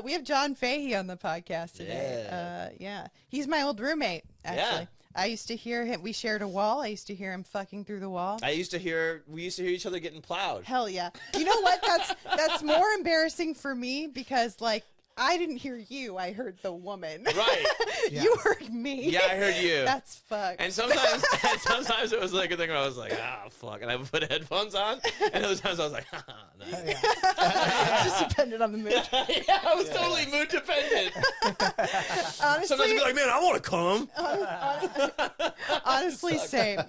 we have John Fahy on the podcast today. Yeah. He's my old roommate, actually. Yeah. I used to hear him. We shared a wall. I used to hear him fucking through the wall. We used to hear each other getting plowed. Hell yeah. You know what? That's more embarrassing for me because, like, I didn't hear you. I heard the woman. Right. Yeah. You heard me. Yeah, I heard you. That's fucked. And sometimes it was like a thing where I was like, fuck. And I would put headphones on. And other times I was like, no. It just depended on the mood. Yeah, I was totally mood dependent. Honestly, sometimes I'd be like, man, I want to come. Honestly, same.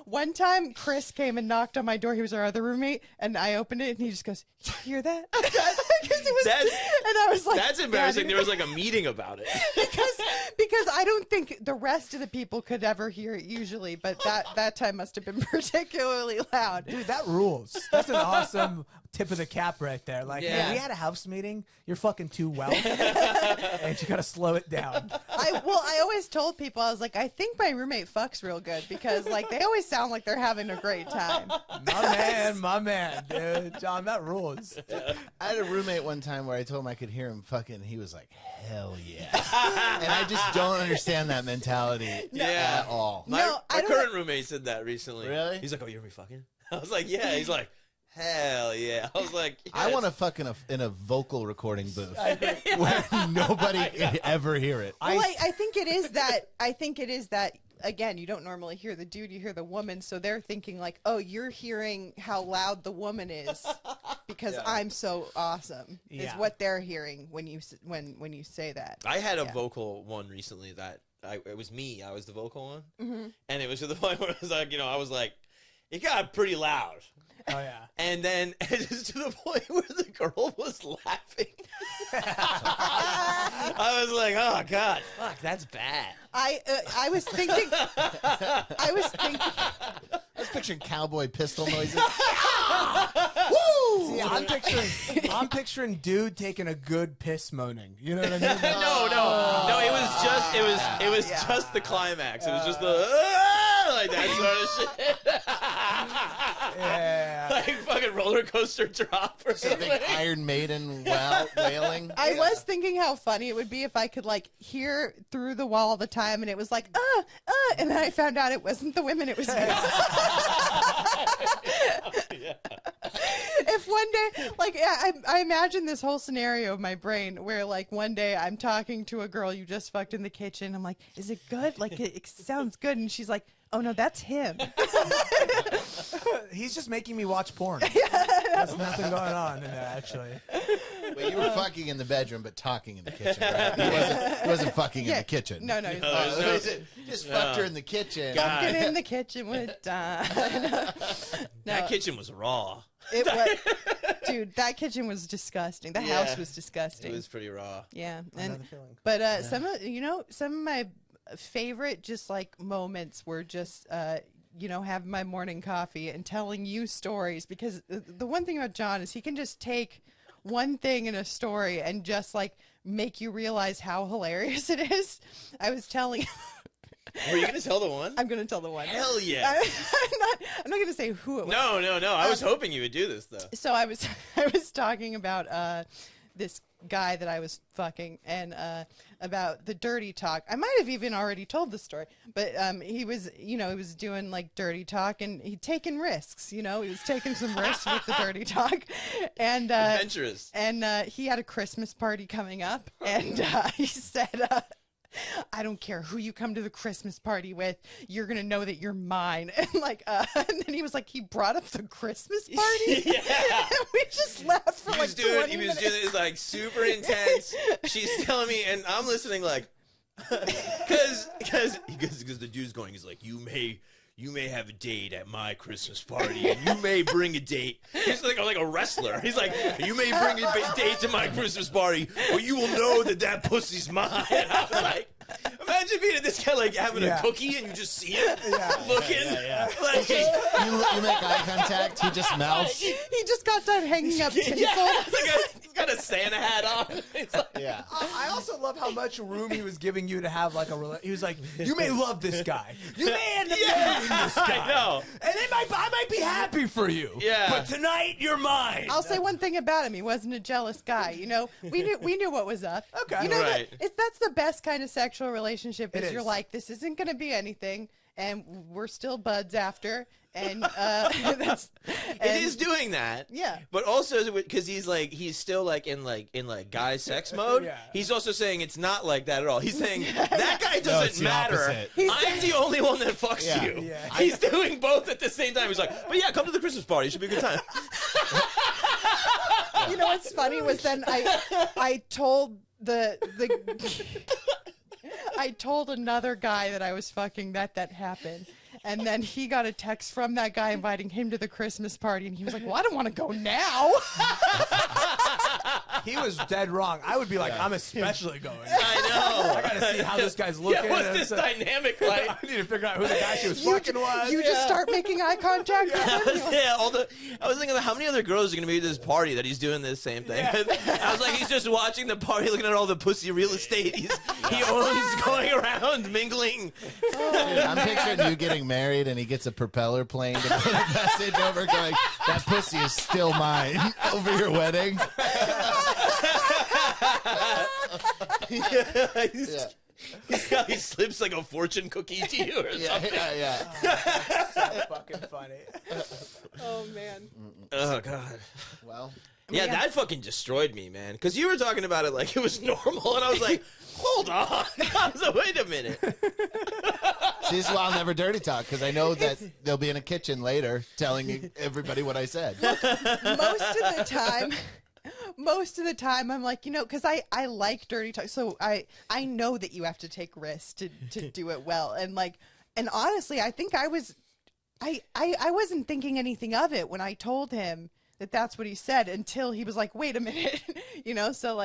One time, Chris came and knocked on my door. He was our other roommate, and I opened it, and he just goes, "You hear that?" And I was like, that's embarrassing. There was like a meeting about it. because I don't think the rest of the people could ever hear it usually, but that time must have been particularly loud. Dude, that rules. That's an awesome tip of the cap right there. Like, hey, we had a house meeting. You're fucking too well, and you gotta slow it down. I always told people, I was like, I think my roommate fucks real good because like they always sound like they're having a great time. My man, dude, John, that rules. I had a roommate one time where I told him I could hear him fucking. He was like, "Hell yeah!" And I just don't understand that mentality at all. My current roommate said that recently. Really? He's like, "Oh, you hear me fucking?" I was like, "Yeah." He's like, "Hell yeah!" I was like, yes. "I want to fuck in a vocal recording booth where nobody can ever hear it." Well, I think it is that. I think it is that. Again, you don't normally hear the dude, you hear the woman, so they're thinking like, oh, you're hearing how loud the woman is because I'm so awesome, is what they're hearing when you say that. I had a vocal one recently that it was me. I was the vocal one. And it was to the point where it was like, I was like, it got pretty loud. Oh, yeah. And then it's to the point where the girl was laughing. I was like, oh, God, fuck, that's bad. I was thinking... I was picturing cowboy pistol noises. Woo! See, I'm picturing dude taking a good piss moaning. You know what I mean? No, it was just the climax. It was just the... like that sort of shit. Yeah. Like fucking roller coaster drop or something. Big Iron Maiden wailing. I was thinking how funny it would be if I could like hear through the wall all the time and it was like, and then I found out it wasn't the women, it was me. If one day, like, I imagine this whole scenario of my brain where, like, one day I'm talking to a girl you just fucked in the kitchen. I'm like, is it good? Like, it sounds good. And she's like, oh, no, that's him. He's just making me watch porn. There's nothing going on in there, actually. Well, you were fucking in the bedroom, but talking in the kitchen, right? He wasn't fucking in the kitchen. No. Just fucked her in the kitchen. Fucking in the kitchen with Don. That kitchen was raw. It was, dude. That kitchen was disgusting. The house was disgusting. It was pretty raw. Yeah, but some of my favorite just like moments were just having my morning coffee and telling you stories, because the one thing about John is he can just take one thing in a story and just like make you realize how hilarious it is. I was telling. Were you going to tell the one? I'm going to tell the one. Hell yeah. I'm not going to say who it was. No. I was hoping you would do this, though. So I was talking about this guy that I was fucking and about the dirty talk. I might have even already told the story, but he was doing like dirty talk and he'd taken risks. He was taking some risks with the dirty talk, and adventurous. And he had a Christmas party coming up, and he said, I don't care who you come to the Christmas party with, you're going to know that you're mine. And and then he was like, he brought up the Christmas party? Yeah. And we just laughed for like 20 minutes. He was doing it like super intense. She's telling me, and I'm listening like, because the dude's going, he's like, you may have a date at my Christmas party, and you may bring a date. He's like a wrestler. He's like, you may bring a date to my Christmas party, or you will know that pussy's mine. I was like, imagine being this guy like having a cookie and you just see him looking. Like, you make eye contact. He just mouths. He just got done hanging up tinsel. He's got got a Santa hat on. He's like, Yeah. I also love how much room he was giving you to have like a. He was like, "You may love this guy. You may end up marrying this guy. I know. And I might be happy for you. Yeah. But tonight you're mine." I'll say one thing about him: he wasn't a jealous guy. You know, we knew what was up. Okay. You know, Right. that's the best kind of sexual relationship. It You're is. like, this isn't going to be anything, and we're still buds after, and that's. it is doing that. Yeah. But also because he's still like in guy sex mode. Yeah. He's also saying it's not like that at all. He's saying that guy it's doesn't the matter. opposite. I'm the only one that fucks Yeah. you. Yeah. He's doing both at the same time. He's like, but yeah, come to the Christmas party. It should be a good time. You know what's funny was then I told I told another guy that I was fucking that happened. And then he got a text from that guy inviting him to the Christmas party, and he was like, "Well, I don't want to go now." He was dead wrong. I would be like, I'm especially going. I know. I gotta see how this guy's looking. Yeah, what's and this so- dynamic like? I need to figure out who the guy she was fucking was. You just start making eye contact with him. Yeah, I was thinking about how many other girls are going to be at this party that he's doing this same thing. I was like, he's just watching the party, looking at all the pussy real estate he owns, going around mingling. Dude, I'm picturing you getting married and he gets a propeller plane to put a message over going, "That pussy is still mine," over your wedding. He slips like a fortune cookie to you or something. Yeah. so fucking funny. Oh man. Oh god. Well, Yeah, that fucking destroyed me, man. Because you were talking about it like it was normal, and I was like, hold on. I was like, wait a minute. see, this is why I'll never dirty talk, because I know that they'll be in a kitchen later telling everybody what I said. Most of the time I'm like, you know, because I like dirty talk, so I know that you have to take risks to do it well, and honestly I think I wasn't thinking anything of it when I told him that that's what he said until he was like, wait a minute, you know, so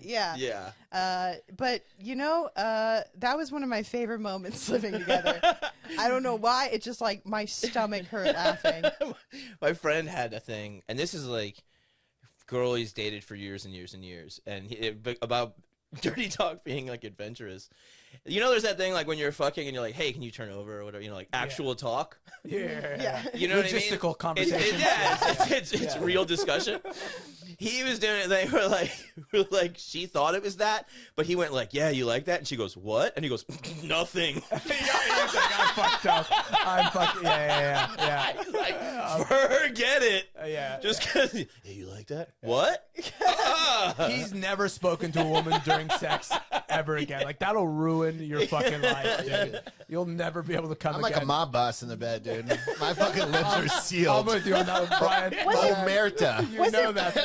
yeah. But you know, that was one of my favorite moments living together. I don't know why, it just like my stomach hurt laughing. My friend had a thing, and this is like girl he's dated for years and years and years, and about dirty talk being like adventurous. You know, there's that thing like when you're fucking and you're like, hey, can you turn over or whatever, you know, like actual talk. Yeah. You know Logistical what I mean? conversation. It's real discussion. He was doing it. They were like, she thought it was that, but he went like, yeah, you like that? And she goes, what? And he goes, nothing. He's like, I'm fucked up. I'm fucking, yeah. He's like, forget it. Yeah. Just because, hey, you like that? What? He's never spoken to a woman during sex ever again. Like, that'll ruin your fucking life, dude. You'll never be able to come I'm again. like a mob boss in the bed, dude. My fucking lips are I'm sealed. with you on that one, Brian. Omerta. You know that.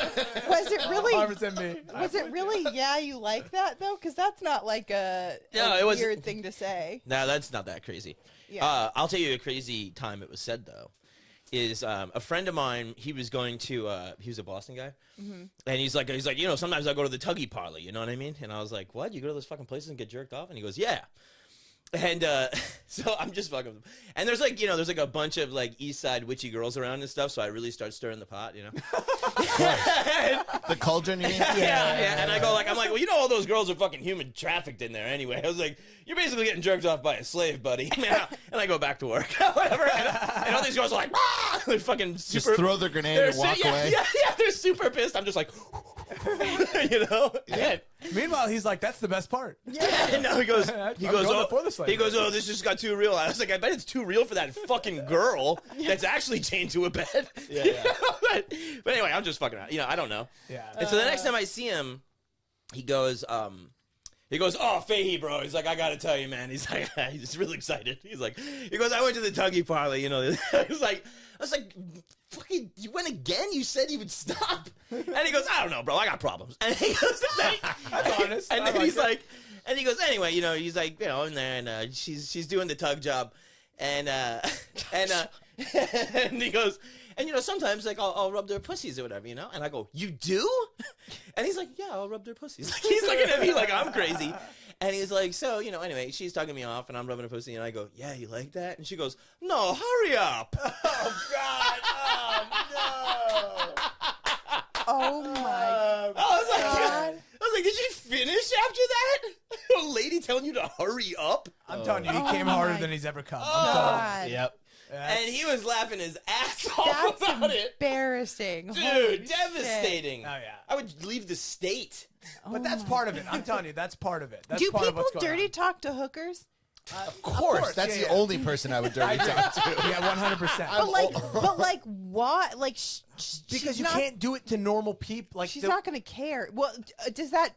Was it really? 100% me. Was it really? Yeah, you like that though, because that's not like a it was- weird thing to say. No, that's not that crazy. Yeah. I'll tell you a crazy time it was said, though. Is a friend of mine, he was going to, he was a Boston guy, and he's like, you know, sometimes I go to the Tuggy Parlor, you know what I mean? And I was like, what? You go to those fucking places and get jerked off? And he goes, yeah. And so I'm just fucking with him. And there's like, you know, there's like a bunch of like East Side witchy girls around and stuff, so I really start stirring the pot, you know? The cauldron, you mean? Yeah. And I'm like, well, you know, all those girls are fucking human trafficked in there anyway. I was like, you're basically getting jerked off by a slave, buddy. And I go back to work, whatever. And all these girls are like, ah! They're fucking super. Just throw the grenade and walk away. Yeah, they're super pissed. I'm just like, you know? Yeah. Meanwhile, he's like, that's the best part. And now he goes, I'm going for the slave. oh, this just got too real. I was like, I bet it's too real for that fucking girl that's actually chained to a bed. Yeah. but anyway, I'm just fucking around. You know, I don't know. Yeah. And so the next time I see him, he goes, oh, Fahy, bro. He's like, I gotta tell you, man. He's like, he's really excited. He goes, I went to the Tuggy Parlor, you know. I was like, fucking, you went again? You said you would stop. And he goes, I don't know, bro. I got problems. And he goes, That's honest. And I then like he's it. like, and he goes, anyway, you know, he's like, you know, in there, and she's doing the tug job, and and he goes, and you know, sometimes like I'll rub their pussies or whatever, you know, and I go, you do? And he's like, yeah, I'll rub their pussies. Like he's looking at me like I'm crazy, and he's like, so you know, anyway, she's tugging me off, and I'm rubbing her pussy, and I go, yeah, you like that? And she goes, no, hurry up. Oh, God. Oh, no. Oh my I was like, did you finish after that? A lady telling you to hurry up? I'm telling you, he came harder than he's ever come. I'm telling God. Yep. you. And he was laughing his ass off That's about it. embarrassing. Dude, Holy devastating. Oh, yeah. I would leave the state. But that's part of it. I'm telling you, that's part of it. That's Do part of people what's going dirty on. talk to hookers? Of course. That's the only person I would dirty talk to. Yeah, 100%. But like, why? Like, Because you can't do it to normal people. Like She's not going to care. Well, does that?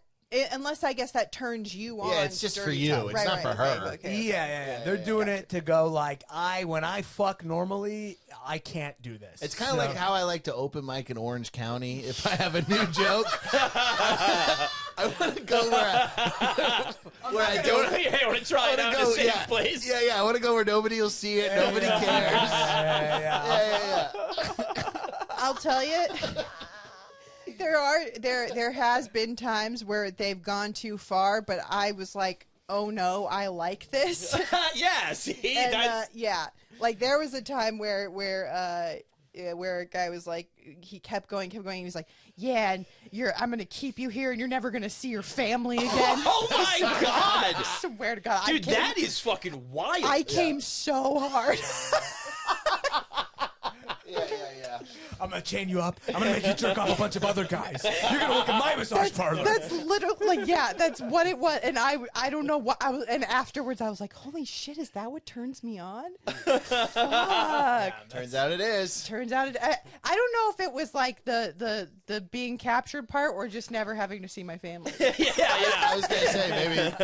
Unless I guess that turns you on. Yeah, it's just for you. Talk. It's not for her. Okay. Yeah. They're doing it to go like, when I fuck normally, I can't do this. It's kind of like how I like to open mic in Orange County. If I have a new joke, I want to go where I don't. I want to try it out in a safe place. Yeah. I want to go where nobody will see it. Nobody cares. Yeah. I'll tell you. There has been times where they've gone too far, but I was like, oh no, I like this. Yeah, see, And, that's yeah, like there was a time where a guy was like, he kept going. He was like, yeah, and I'm gonna keep you here, and you're never gonna see your family again. Oh my God! I swear to God, Dude, that is fucking wild. I came so hard. Yeah. I'm gonna chain you up. I'm gonna make you jerk off a bunch of other guys. You're gonna work in my massage parlor. That's literally, like, yeah, that's what it was. And I don't know what I was. And afterwards, I was like, holy shit, is that what turns me on? Fuck. Turns out it is. Turns out I don't know if it was like the being captured part or just never having to see my family. yeah. I was gonna say maybe.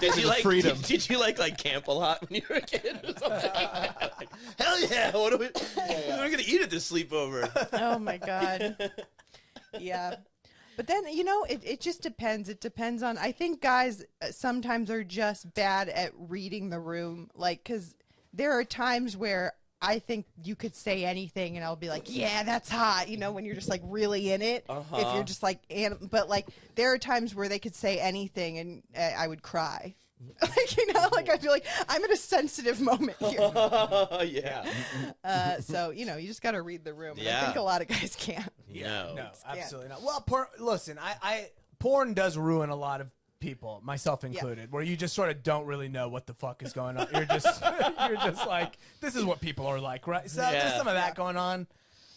Did you like freedom? Did you like camp a lot when you were a kid or something? Like, hell yeah! What are we? We're gonna eat at this sleepover. Oh my God. Yeah. But then, it just depends. It depends on, I think guys sometimes are just bad at reading the room. Like, because there are times where I think you could say anything and I'll be like, yeah, that's hot. When you're just like really in it. If you're just like, but like there are times where they could say anything and I would cry. Like I feel like I'm in a sensitive moment here. Yeah. So, you just got to read the room. And Yeah. I think a lot of guys can't. No, absolutely not. Well, listen, porn does ruin a lot of people, myself included, where you just sort of don't really know what the fuck is going on. You're just like, this is what people are like, right? So there's some of that going on,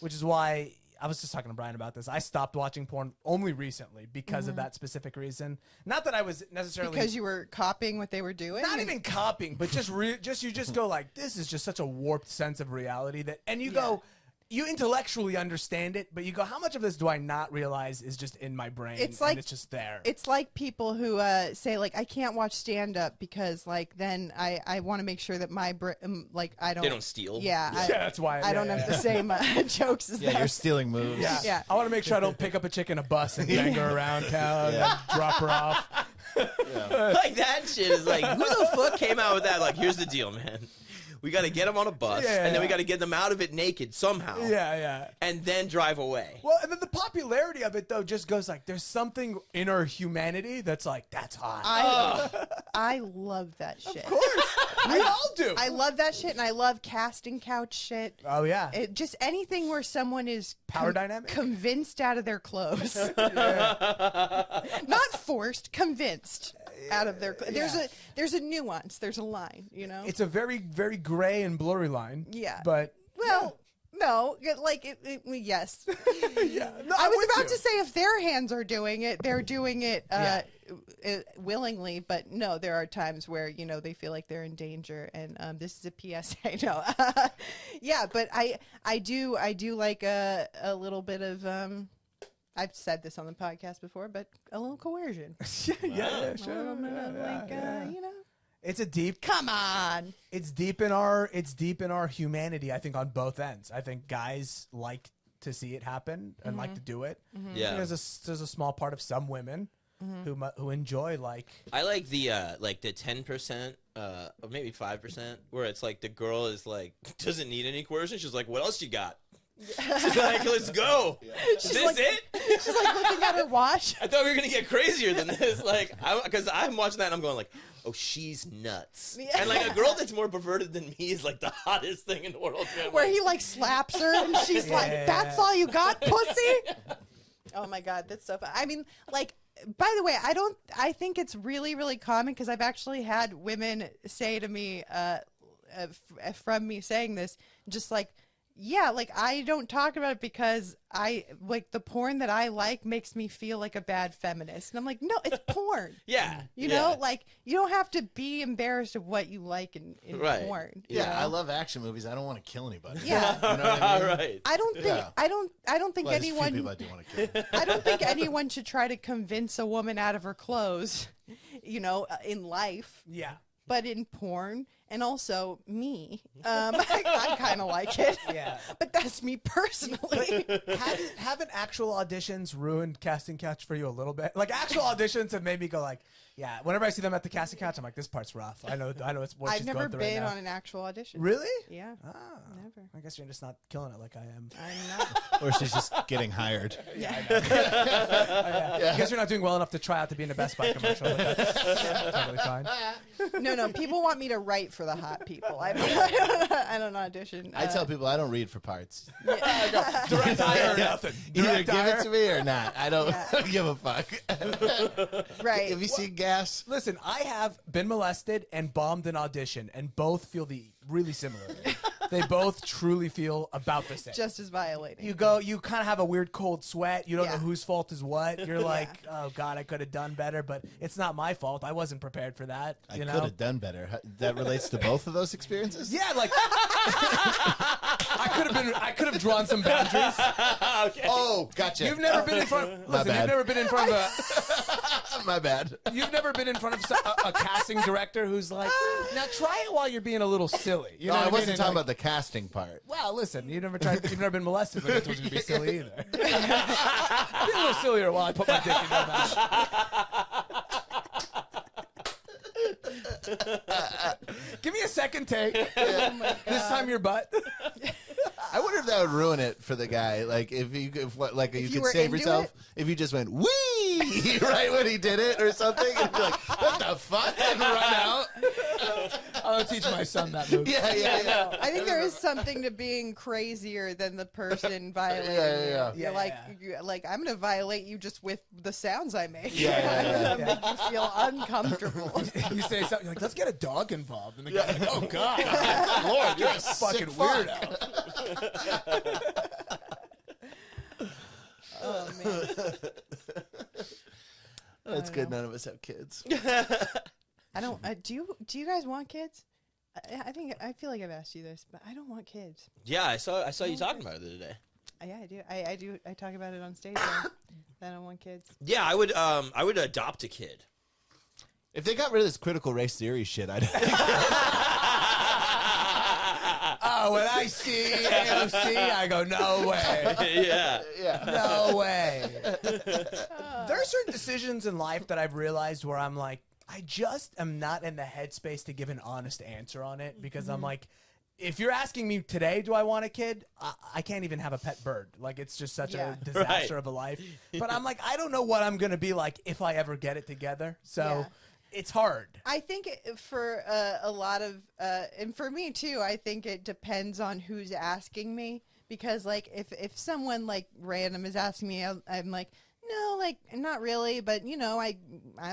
which is why I was just talking to Brian about this. I stopped watching porn only recently because of that specific reason. Not that I was necessarily Because you were copying what they were doing? not even copying, but you just go like, this is just such a warped sense of reality that, and you go, you intellectually understand it, but you go, how much of this do I not realize is just in my brain? It's like, and it's just there. It's like people who say, like, I can't watch stand-up because, like, then I want to make sure that my like, I don't... They don't steal. Yeah. That's why. I don't have the same jokes as them. Yeah, you're stealing moves. Yeah. I want to make sure I don't pick up a chick in a bus and bang her around town and drop her off. Like that shit is like, who the fuck came out with that? Like, here's the deal, man. We got to get them on a bus, and then we got to get them out of it naked somehow. Yeah. And then drive away. Well, and then the popularity of it, though, just goes like, there's something in our humanity that's like, that's hot. I love that shit. Of course. We all do. I love that shit, and I love casting couch shit. Oh, yeah. Just anything where someone is Power dynamic? convinced out of their clothes. Not forced, convinced out of their clothes. There's a nuance. There's a line, It's a very, very gray and blurry line. Yeah. But... Well... No, like yes. Yeah. No, I was about to say if their hands are doing it, they're doing it willingly. But no, there are times where they feel like they're in danger, and this is a PSA. No, yeah, but I do like a little bit of I've said this on the podcast before, but a little coercion. Yeah, sure. A little bit of It's a deep. Come on. It's deep in our humanity. I think on both ends. I think guys like to see it happen and like to do it. Yeah. There's a small part of some women who enjoy like. I like the 10%, or maybe 5%, where it's like the girl is like doesn't need any coercion. She's like, what else you got? She's like, let's go. Is this it? She's like looking at her watch. I thought we were gonna get crazier than this. Like, because I'm watching that and I'm going like, oh, she's nuts. Yeah. And like a girl that's more perverted than me is like the hottest thing in the world. Man. Where he like slaps her and she's like, "That's all you got, pussy." Oh my God, that's so fun. I mean, like, by the way, I think it's really, really common because I've actually had women say to me, from me saying this, just like, yeah, like I don't talk about it because I like the porn that I like makes me feel like a bad feminist. And I'm like, no, it's porn. Yeah. You know, like you don't have to be embarrassed of what you like in porn. Yeah, you know? I love action movies. I don't want to kill anybody. Yeah. You know what I mean? Right. I don't think I don't think Well, there's a few anyone people I do want to kill. I don't think anyone should try to convince a woman out of her clothes, you know, in life. Yeah. But in porn, and also me, I kind of like it. Yeah. But that's me personally. Haven't actual auditions ruined casting couch for you a little bit? Like actual auditions have made me go like, yeah. Whenever I see them at the casting couch, I'm like, this part's rough. I know it's what I've she's never going through been right now. on an actual audition. Really? Yeah. Ah, Never. I guess you're just not killing it like I am. I'm not. Or she's just getting hired. Yeah. I guess you're not doing well enough to try out to be in a Best Buy commercial. But that's totally fine. No. People want me to write for the hot people. I don't audition. I tell people I don't read for parts. Direct hire or nothing. Either Direct give hire. it to me or not. I don't give a fuck. Right. Have you seen Gas? Listen, I have been molested and bombed an audition, and both feel really similar. They both truly feel about the same. Just as violating. You kind of have a weird cold sweat. You don't know whose fault is what. You're like, oh God, I could have done better, but it's not my fault. I wasn't prepared for that. I could have done better. That relates to both of those experiences? Yeah, like I could have drawn some boundaries. Okay. Oh, gotcha. You've never been in front. Listen, bad. you've never been in front of My bad. You've never been in front of a casting director who's like, now try it while you're being a little silly. You know No, I what wasn't mean? talking And about the casting part. well, listen, you've never been molested, but I told you to be silly either. Be a little sillier while I put my dick in your mouth. Give me a second take. This time your butt. I wonder if that would ruin it for the guy. Like if you you could were save into yourself it? if you just went wee right when he did it or something, and be like, what the fuck, and run out. I'll teach my son that move. Yeah. I think there is something to being crazier than the person violating Yeah. you. You're like, I'm going to violate you just with the sounds I make. Yeah. Make you feel uncomfortable. You say something you're like, let's get a dog involved, and the guy's like, oh God, Lord, you're a fucking sick fuck. weirdo. Oh man. That's good. None of us have kids. I don't. Do you guys want kids? I feel like I've asked you this, but I don't want kids. Yeah, I saw you talking about it the other day. Yeah, I do. I do. I talk about it on stage. That I don't want kids. Yeah, I would adopt a kid. If they got rid of this critical race theory shit, I'd. Oh, when I see AOC, I go, no way. Yeah. No way. There are certain decisions in life that I've realized where I'm like, I just am not in the headspace to give an honest answer on it because I'm like, if you're asking me today, do I want a kid? I can't even have a pet bird. Like, it's just such a disaster of a life. But I'm like, I don't know what I'm going to be like if I ever get it together. So it's hard. I think for a lot of, and for me too, I think it depends on who's asking me. Because, like, if someone, like, random is asking me, I'm like, no, like, not really, but, you know, I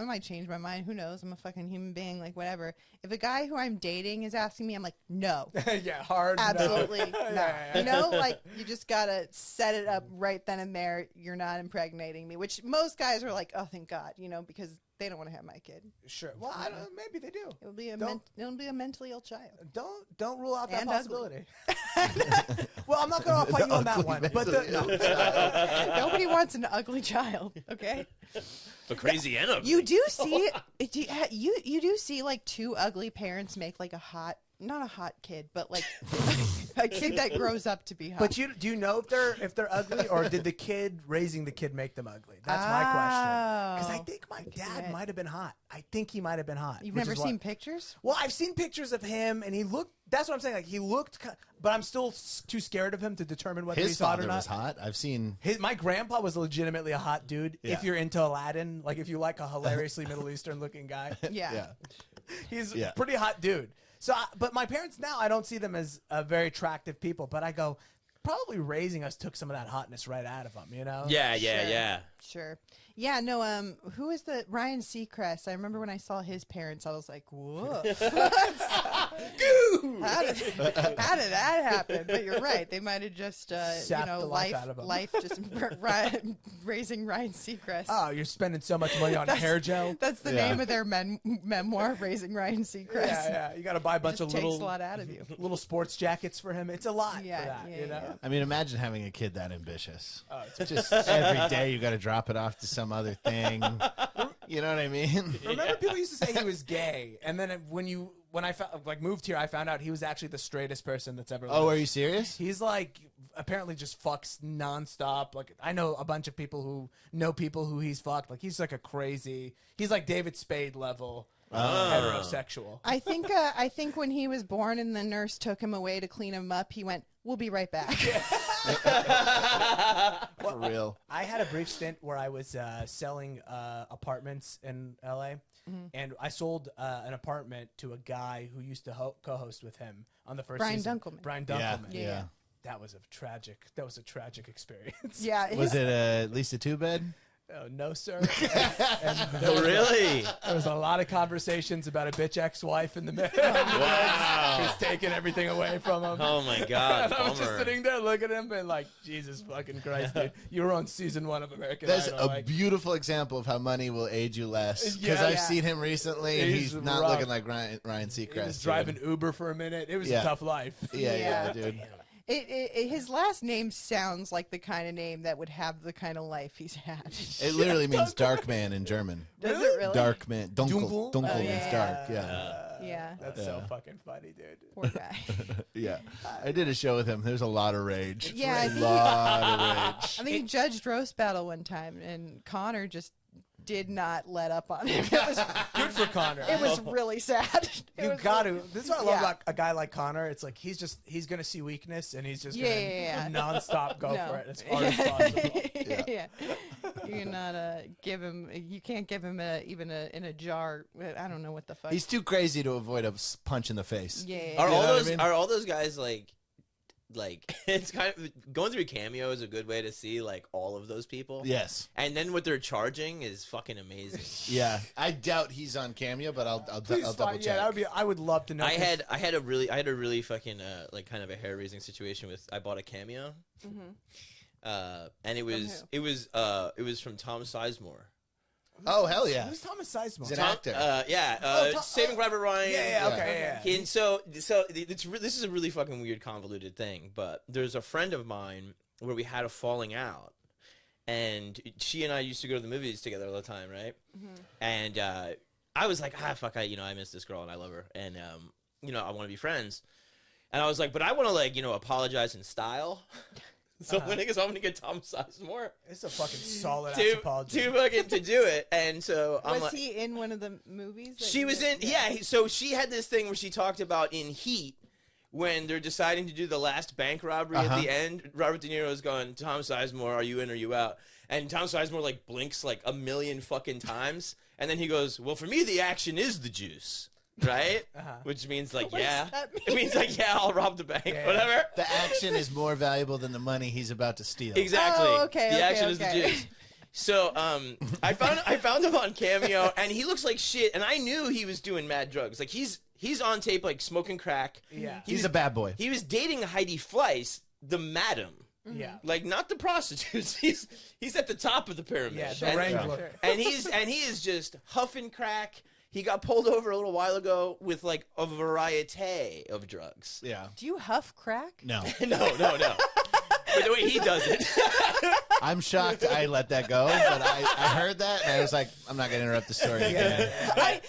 might change my mind. Who knows? I'm a fucking human being, like, whatever. If a guy who I'm dating is asking me, I'm like, no. Yeah, hard. Absolutely no. not. Yeah. You know, like, you just gotta set it up right then and there. You're not impregnating me, which most guys are like, oh, thank God, you know, because they don't want to have my kid. Sure. Well, I don't know. Maybe they do. It'll be a mentally ill child. Don't rule out that And possibility. Well, I'm not going to fight you on that one. But Nobody wants an ugly child, okay? A crazy and ugly. You do see you do see like two ugly parents make like not a hot kid, but like a kid that grows up to be hot. But do you know if they're ugly, or did the kid raising the kid make them ugly? That's my question. Because I think my dad might have been hot. I think he might have been hot. You've never seen pictures? Well, I've seen pictures of him, and he looked. That's what I'm saying. Like he looked, but I'm still too scared of him to determine whether His he's hot or father not. was hot. I've seen. My grandpa was legitimately a hot dude. Yeah. If you're into Aladdin, like if you like a hilariously Middle Eastern looking guy, Yeah. he's a pretty hot dude. So, but my parents now, I don't see them as very attractive people. But I go, probably raising us took some of that hotness right out of him, you know? Yeah, Sure. Yeah, no, who is the Ryan Seacrest? I remember when I saw his parents, I was like, whoa. how did that happen? But you're right. They might have just, Sapped the life out of 'em. life just raising Ryan Seacrest. Oh, you're spending so much money on hair gel. That's the name of their memoir, Raising Ryan Seacrest. Yeah. You got to buy a bunch Just of takes little a lot out of you. little sports jackets for him. It's a lot for Yeah, that, you know? yeah. I mean, imagine having a kid that ambitious. Oh, it's Just every day you got to drop it off to some other thing. You know what I mean? Remember, people used to say he was gay, and then when I moved here, I found out he was actually the straightest person that's ever lived. Oh, are you serious? He's like apparently just fucks nonstop. Like I know a bunch of people who know people who he's fucked. Like he's like he's like David Spade level heterosexual. I think when he was born and the nurse took him away to clean him up, he went, "We'll be right back." For real. I had a brief stint where I was selling apartments in LA, and I sold an apartment to a guy who used to co-host with him on the first Brian season. Dunkelman. Brian Dunkelman. Yeah. That was a tragic experience. Yeah. Was it at least a 2-bed? Oh, no, sir. Oh, really? There was a lot of conversations about a bitch ex-wife in the middle. Wow. Who's taking everything away from him. Oh my God, And I was just bummer. sitting there looking at him and like, Jesus fucking Christ, dude. You were on season 1 of American That's Idol. a beautiful example of how money will age you less. Because Yeah. I've Yeah. seen him recently, and He's he's not rough. looking like Ryan Seacrest. He was dude. driving Uber for a minute. It was Yeah. a tough life. Yeah, Yeah. dude. His last name sounds like the kind of name that would have the kind of life he's had. It literally means dark man in German. Does it really? Dark man. Dunkel. Dunkel? Dunkel Oh, means yeah. dark. Yeah. Yeah. That's so fucking funny, dude. Poor guy. Yeah. I did a show with him. There's a lot of rage. Yeah, I A think lot of rage. I think he judged roast battle one time, and Connor just did not let up on him. It was, Good for Connor. it was really sad. It You was got to. This is what I love Yeah. about a guy like Connor. It's like he's going to see weakness and he's just going to Yeah. nonstop go No. for it as hard as possible. Yeah. You cannot give him. You can't give him even in a jar. I don't know what the fuck. He's too crazy to avoid a punch in the face. Yeah. Are You all know what I those mean? are all those guys like it's kind of going through Cameo is a good way to see like all of those people. Yes. And then what they're charging is fucking amazing. Yeah. I doubt he's on Cameo, but I'll Please double find, check. yeah, that would be. I would love to know. I had a really fucking like kind of a hair raising situation with I bought a Cameo. And it was from Tom Sizemore. Oh, hell yeah. Who's Thomas Sizemore? He's an actor. Saving Private Ryan. Yeah, okay, yeah. And this is a really fucking weird, convoluted thing. But there's a friend of mine where we had a falling out, and she and I used to go to the movies together all the time, right? And I was like, fuck, I miss this girl and I love her, and I want to be friends. And I was like, but I want to apologize in style. So I'm gonna get Tom Sizemore It's a fucking solid ass to apology. to do it, and so I'm Was like, he in one of the movies? that she you was did? in, so she had this thing where she talked about in Heat when they're deciding to do the last bank robbery at the end. Robert De Niro's going, Tom Sizemore, are you in or you out? And Tom Sizemore like blinks like a million fucking times, and then he goes, well, for me the action is the juice. Right? Which means like, What does yeah. that mean? It means like, yeah, I'll rob the bank, Yeah. whatever. The action is more valuable than the money he's about to steal. Exactly. Oh, okay, The okay, action is the okay. juice. So I found him on Cameo, and he looks like shit. And I knew he was doing mad drugs. Like he's on tape like smoking crack. Yeah. He's a bad boy. He was dating Heidi Fleiss, the madam. Yeah. Like not the prostitutes. He's at the top of the pyramid. Yeah, the and, Wrangler. and he is just huffing crack. He got pulled over a little while ago with like a variety of drugs. Yeah. Do you huff crack? No. No. But the way he does it. I'm shocked I let that go, but I heard that and I was like, I'm not going to interrupt the story again. I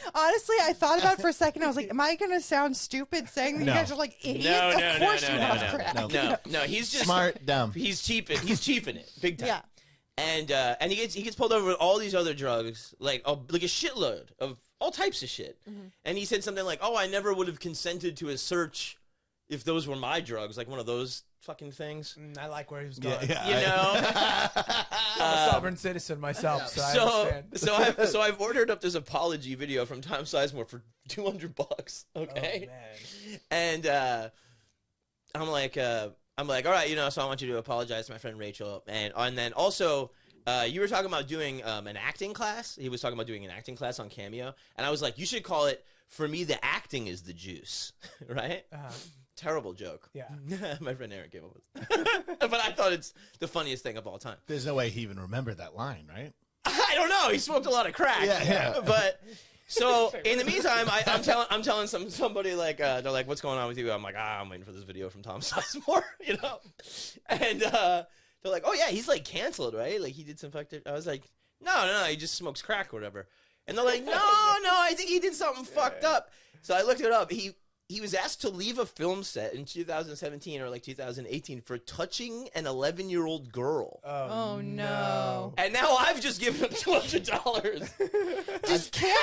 thought about it for a second. I was like, am I going to sound stupid saying that No. you guys are like idiots? No. Of course you huff crack. No. He's just Smart, dumb. He's cheaping it big time. Yeah. And he gets pulled over with all these other drugs, like a shitload of all types of shit. And he said something like, "Oh, I never would have consented to a search if those were my drugs," like one of those fucking things. I like where he was going. Yeah, You know. I'm a sovereign citizen myself, so I understand. So I've ordered up this apology video from Tom Sizemore for $200. Okay. Oh, man. And I'm like, I'm like, all right, so I want you to apologize to my friend Rachel, and then also. You were talking about doing an acting class. He was talking about doing an acting class on Cameo, and I was like, you should call it "For Me, the Acting is the Juice," right? Terrible joke. Yeah, my friend Aaron came up with, but I thought it's the funniest thing of all time. There's no way he even remembered that line, right? I don't know. He smoked a lot of crack. Yeah. But so in the meantime, I'm telling somebody like they're like, "What's going on with you?" I'm like, I'm waiting for this video from Tom Sizemore, and. They're like, oh, yeah, he's, like, canceled, right? Like, he did some fucked up. I was like, no, he just smokes crack or whatever. And they're like, no, I think he did something fucked up. So I looked it up. He was asked to leave a film set in 2017 or, like, 2018 for touching an 11-year-old girl. Oh, no. And now I've just given him $200. Does Cameo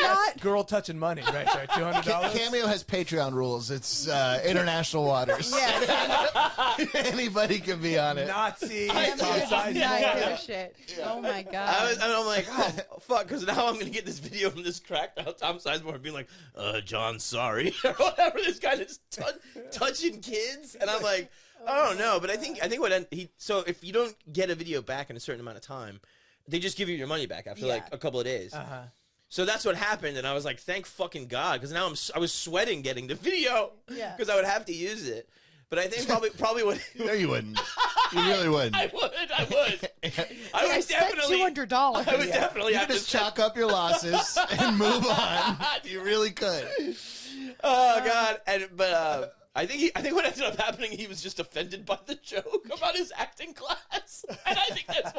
not... Girl touching money right there, $200. Cameo has Patreon rules. It's international waters. Yeah. Anybody can be on it. Nazi. Cameo does not give Yeah. a shit. Oh, my God. And I'm like, oh, fuck, because now I'm going to get this video from this cracked out Tom Sizemore being like, John, sorry. Whatever, this guy that's touching kids, and I'm like, I don't know, but I think so if you don't get a video back in a certain amount of time, they just give you your money back after like a couple of days. So that's what happened, and I was like, thank fucking God, because now I was sweating getting the video, because I would have to use it. But I think probably what. No, you wouldn't. You really wouldn't. I would. I would spent definitely $200. I would definitely You have could to just chalk up your losses and move on. You really could. Oh God! But I think what ended up happening, he was just offended by the joke about his acting class, and I think that's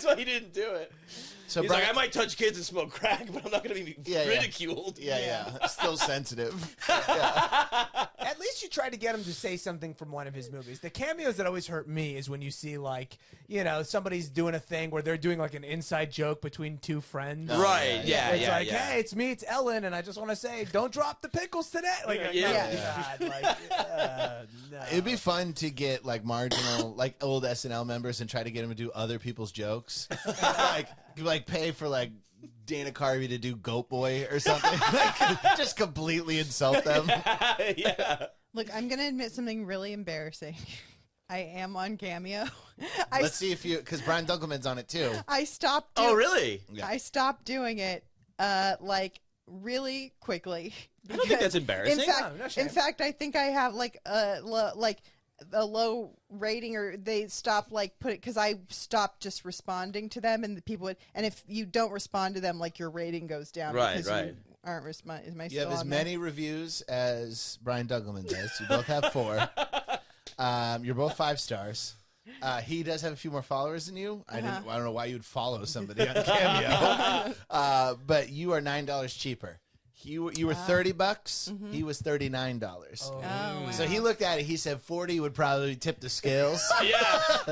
why he didn't do it. So he's like, I might touch kids and smoke crack, but I'm not going to be ridiculed. Yeah. Still sensitive. At least you tried to get him to say something from one of his movies. The cameos that always hurt me is when you see, like, somebody's doing a thing where they're doing, like, an inside joke between two friends. Right, It's like, hey, it's me, it's Ellen, and I just want to say, don't drop the pickles today. Like, God, like, no. It'd be fun to get, like, marginal, like, old SNL members and try to get them to do other people's jokes. like pay for, like, Dana Carvey to do Goat Boy or something. Like, just completely insult them. Yeah. Look, I'm going to admit something really embarrassing. I am on Cameo. Let's see if you, because Brian Dunkelman's on it too. I stopped. Oh, really? Yeah. I stopped doing it, like, really quickly. I don't think that's embarrassing. In fact, I think I have like a low rating, or they stopped because I stopped just responding to them, and the people would. And if you don't respond to them, like, your rating goes down. Right. You aren't responding. Am I You still have as on many reviews as Brian Dunkelman does. You both have 4. You're both 5 stars. He does have a few more followers than you. I don't know why you'd follow somebody on Cameo. But you are $9 cheaper. You were $30. Mm-hmm. He was $39. Oh, wow. So he looked at it. He said 40 would probably tip the scales.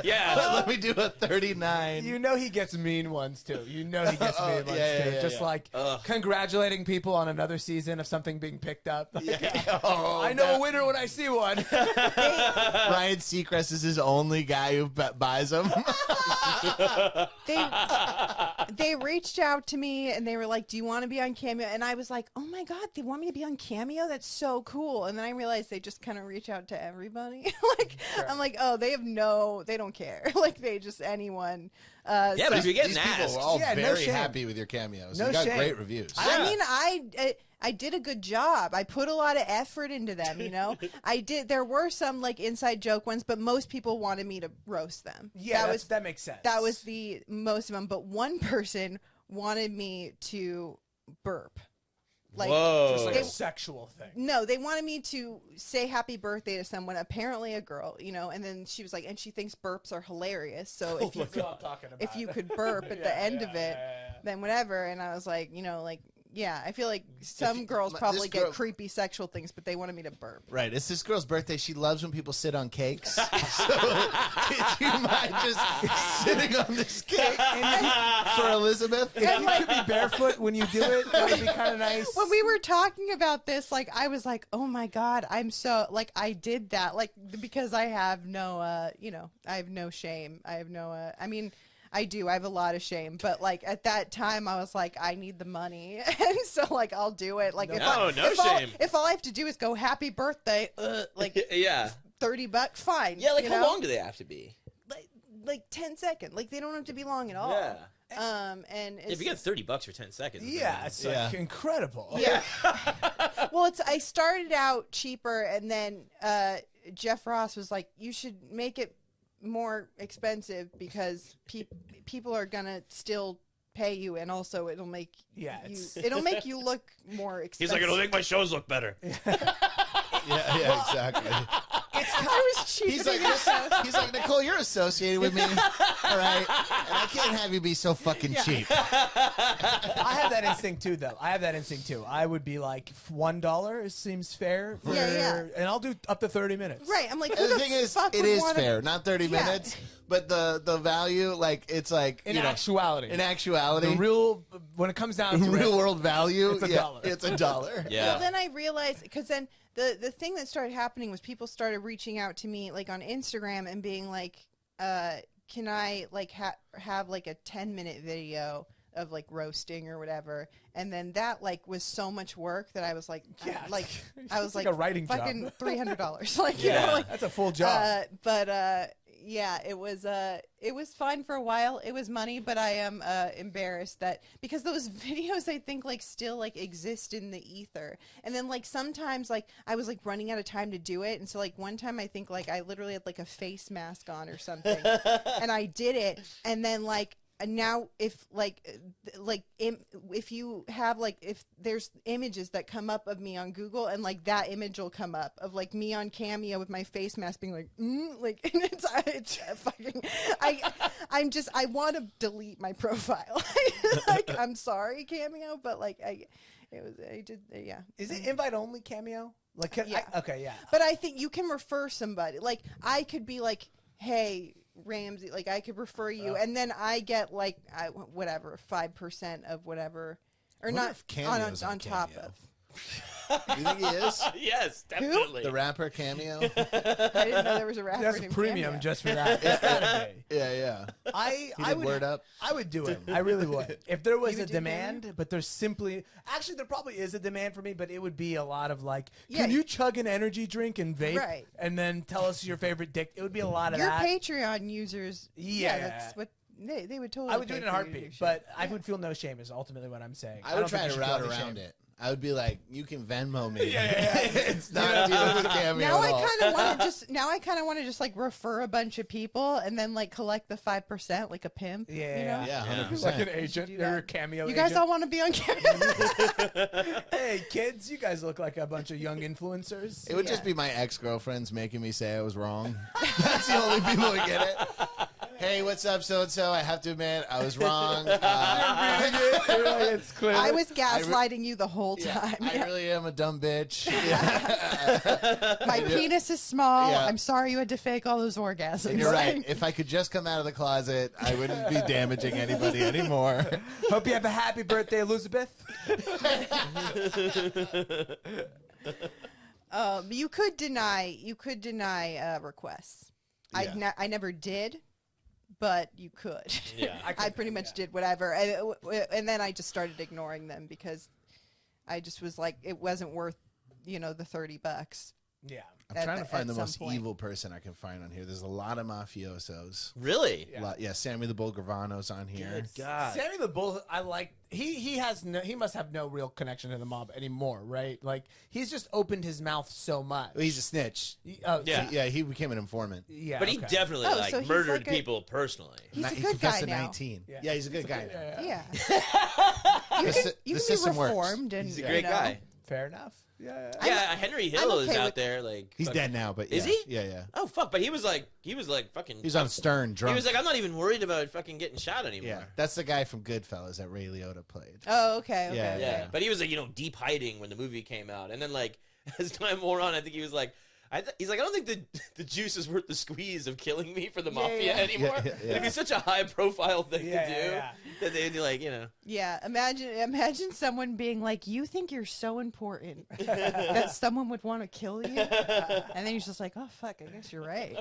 Yeah. But let me do a 39. He gets mean ones too. He gets mean ones too. Just like congratulating people on another season of something being picked up. I know a winner when I see one. Ryan Seacrest is his only guy who buys them. They reached out to me and they were like, do you want to be on Cameo? And I was like, oh my God, they want me to be on Cameo? That's so cool. And then I realized they just kind of reach out to everybody. I'm like, oh, they don't care. Like, they just, anyone. But if you're getting these people asked. were all very shame. happy with your cameos. No you got shame. great reviews. I mean, I did a good job. I put a lot of effort into them, I did. There were some, like, inside joke ones, but most people wanted me to roast them. Yeah, that makes sense. That was the most of them. But one person wanted me to burp. Like, whoa. Just like a sexual thing. No, they wanted me to say happy birthday to someone, apparently a girl, and then she was like, and she thinks burps are hilarious. So if you could burp at the end of it, then whatever. And I was like, I feel like some girls probably get creepy sexual things, but they wanted me to burp. Right. It's this girl's birthday. She loves when people sit on cakes. So, do you mind just sitting on this cake for Elizabeth? If you could be barefoot when you do it, that would be kind of nice. When we were talking about this, like, I was like, oh my God, I'm so, like, I did that, like, because I have no, I have no shame. I have no, I do. I have a lot of shame. But, like, at that time, I was like, I need the money. And so, like, I'll do it. Like, no shame. If all I have to do is go, happy birthday, $30, fine. Yeah, like you how know? long do they have to be? Like 10 seconds. Like they don't have to be long at all. Yeah. And it's, If you get $30 for 10 seconds. Yeah, it's like incredible. yeah. Well, I started out cheaper, and then Jeff Ross was like, "You should make it more expensive because people are gonna still pay you, and also it'll make it'll make you look more expensive." He's like, it'll make my shows look better. Yeah, exactly. I was cheap. He's like, Nicole, you're associated with me, all right? And I can't have you be so fucking cheap. I have that instinct too, though. I would be like, $1 seems fair. For, and I'll do up to 30 minutes. Right. I'm like, And the thing is, it is fair, not 30 Yeah. minutes, but the value, like, it's like, In actuality. the real, when it comes down to real it, world value, it's $1. It's $1. Yeah. Well, then I realized, because then the thing that started happening was people started reaching out to me like on Instagram and being like, can I like have like a 10-minute video of like roasting or whatever? And then that like was so much work that I was like, I was like a writing job. fucking $300. Like, Yeah. you know, like, That's a full job. yeah, it was fine for a while. It was money, but I am embarrassed that because those videos I think like still like exist in the ether. And then like sometimes like I was like running out of time to do it, and so like one time I think like I literally had like a face mask on or something, and I did it, and then like. And now if if you have like if there's images that come up of me on Google, and like that image will come up of like me on Cameo with my face mask being like like, and it's fucking I want to delete my profile. Like, I'm sorry, Cameo, but like I did Is it invite only Cameo? Like, okay, yeah. But I think you can refer somebody. Like I could be like, hey, Ramsey, like I could refer you, and then I get like whatever 5% of whatever, or not on top of. You think he is? Yes, definitely. The rapper Cameo? I didn't know there was a rapper. That's a named premium Cameo. just for that. It's gotta be. Yeah. I Did Word Up? I would do it. I really would. If there was You a would do demand, but there's simply actually there probably is a demand for me, but it would be a lot of like, Yeah. can you chug an energy drink and vape, Right. and then tell us your favorite dick? It would be a lot of Your that. Patreon users. Yeah. That's what they would totally. I would do pay it in a for you to do heartbeat, shit. but I would feel no shame. Is ultimately what I'm saying. I would don't try think to you should route feel any around shame. it. I would be like, you can Venmo me. Yeah. It's not dealing with Cameo now at I all. kind of want to just like refer a bunch of people and then like collect the 5% like a pimp. Yeah, you know? Yeah, 100%. Like an agent, do you're that. a Cameo. You guys agent. all want to be on camera? Hey kids, you guys look like a bunch of young influencers. It would just be my ex-girlfriends making me say I was wrong. That's the only people who get it. Hey, what's up, so-and-so? I have to admit, I was wrong. It's clear. I was gaslighting you the whole time. I really am a dumb bitch. My penis is small. Yeah. I'm sorry you had to fake all those orgasms. And you're right. If I could just come out of the closet, I wouldn't be damaging anybody anymore. Hope you have a happy birthday, Elizabeth. You could deny requests. Yeah. I never did, but you could. Yeah. I pretty much did whatever, and then I just started ignoring them because I just was like, it wasn't worth, the $30. Yeah. I'm trying to find the some most point. evil person I can find on here. There's a lot of mafiosos. Really? Yeah, Sammy the Bull Gravano's on here. Good God. Sammy the Bull, I like. He must have no real connection to the mob anymore, right? Like he's just opened his mouth so much. Well, he's a snitch. Yeah. He became an informant. Yeah, But he okay. definitely Oh, so he's murdered like a- people personally. He's a He good confessed guy at now. 19. Yeah, he's a good guy now. Yeah. The You the can system be works. reformed, and He's a great guy. Fair enough. Yeah. Yeah, Henry Hill okay is out with- there like He's fucking- dead now, but Is yeah. he? Yeah. Oh fuck! But he was like fucking. He was on Stern, drunk. He was like, I'm not even worried about fucking getting shot anymore. yeah, that's the guy from Goodfellas that Ray Liotta played. Oh, okay. Yeah, Okay. Yeah, but he was like, deep hiding when the movie came out, and then like as time wore on, I think he was like, he's like, I don't think the juice is worth the squeeze of killing me for the mafia anymore. Yeah. It'd be such a high profile thing to do Yeah. that they'd be like, Yeah, imagine someone being like, "You think you're so important that someone would want to kill you," and then he's just like, "Oh fuck, I guess you're right."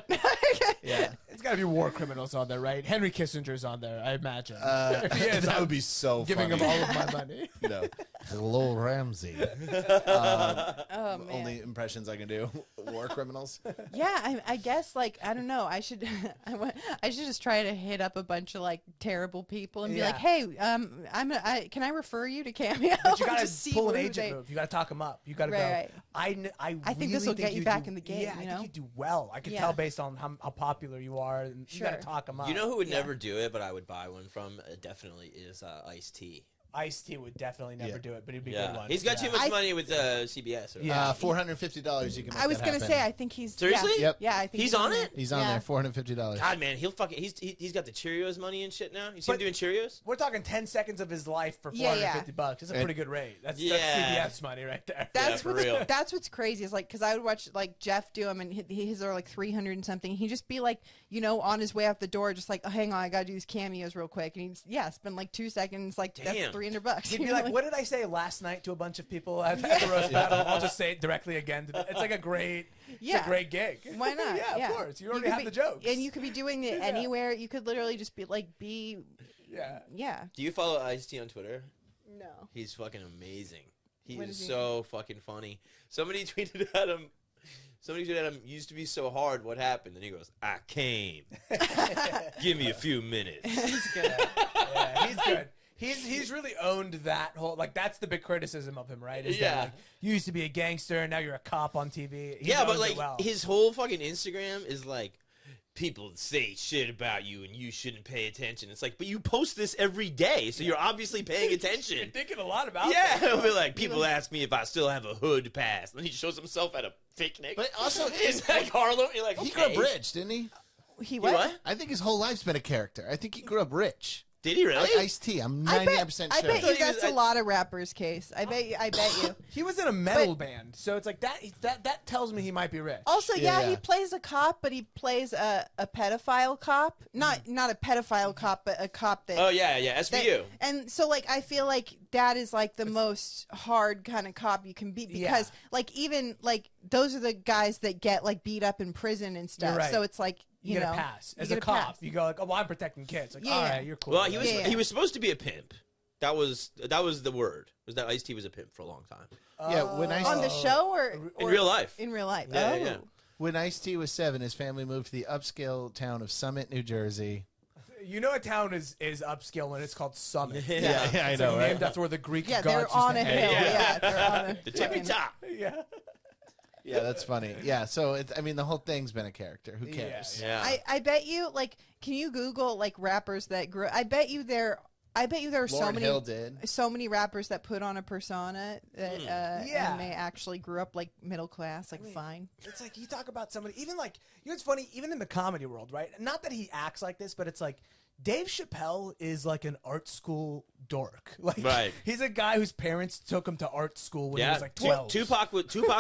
Yeah. It's got to be war criminals on there, right? Henry Kissinger's on there, I imagine. If he is, that I'm would be so giving funny. him all of my money. No. Hello, Ramsey. Oh man. only impressions I can do. War criminals. Yeah, I guess like I don't know. I should I should just try to hit up a bunch of like terrible people and be like, hey, can I refer you to Cameo? But you gotta Just see pull an who agent move. You gotta talk them up. You gotta go. Right. I think really this will get you back do- in the game. Yeah, you I know? think you do well. I can tell based on how popular you are. And You gotta Sure. talk them up. You know who would never do it, but I would buy one from? Definitely is Ice-T. Ice-T would definitely never do it, but he'd be a good Yeah, one. he's got too much I- money with CBS. Or Yeah. $450. You can. Make I was that gonna happen. say I think he's Seriously? Yeah, Yep. yeah I think He's on it? He's on Yeah. there. $450. God, man, he's got the Cheerios money and shit now. You see him But- doing Cheerios? We're talking 10 seconds of his life for Yeah, $450. It's a And- pretty good rate. That's Yeah. CBS money right there. That's for real. That's what's crazy is like because I would watch like Jeff do them and his are like 300 and something. He'd just be like on his way out the door, just like oh, hang on, I gotta do these cameos real quick, and he'd spend like 2 seconds, like that's Damn. $300. He'd be like, what did I say last night to a bunch of people at the roast battle? I'll just say it directly again. It's like a great, it's a great gig. Why not? yeah, of course. You already could have be- the jokes. and you could be doing it anywhere. You could literally just be yeah. Do you follow Ice-T on Twitter? No. He's fucking amazing. He What is is he? so fucking funny. Somebody tweeted at him. Used to be so hard. What happened? And he goes, I came. Give me a few minutes. It's good. Yeah, he's good. He's really owned that whole that's the big criticism of him, right? Is that, like, you used to be a gangster and now you're a cop on TV. He's Yeah, but owned it like well. his whole fucking Instagram is like people say shit about you and you shouldn't pay attention. It's like, but you post this every day, so you're obviously paying You're attention. thinking a lot about Yeah, that. he'll be like, people ask me if I still have a hood pass. And he shows himself at a picnic. But also, it's like Harlem. You're like, he okay. grew up rich, didn't he? He What? I think his whole life's been a character. I think he grew up rich. Did he really? Like Ice-T. I'm 99% I sure. bet thought you he was- that's a lot of rappers' case. I bet you. He was in a metal band, so it's like that tells me he might be rich. Also, Yeah. he plays a cop, but he plays a pedophile cop. Not a pedophile cop, but a cop that. Oh yeah, SVU. And so, like, I feel like that is like the most hard kind of cop you can be because, like, even like those are the guys that get like beat up in prison and stuff. You're right. So it's like you know, get a pass you as get a cop. pass. You go like, oh, well, I'm protecting kids. Like, Yeah, all yeah. right, you're cool. Well, he was Yeah. he was supposed to be a pimp. That was the word. Was that Ice-T was a pimp for a long time Yeah, when on the show or in real life. In real life. Yeah, oh. yeah, yeah. When Ice-T was 7, his family moved to the upscale town of Summit, New Jersey. You know, a town is upscale when it's called Summit. Yeah. I It's know, like right? named after where the Greek Yeah, gods they're used on to a hang. hill. Yeah. Yeah, they're on a The tippy top. Yeah. Yeah, that's funny. Yeah, so the whole thing's been a character. Who cares? Yeah. I bet you like can you Google like rappers that grew I bet you there are Lauryn Hill did. so many rappers that put on a persona that Yeah. and they actually grew up like middle class, like fine. It's like you talk about somebody, even like, you know, it's funny, even in the comedy world, right? Not that he acts like this, but it's like Dave Chappelle is like an art school dork. Like, Right. he's a guy whose parents took him to art school when he Yeah, was like 12. Tupac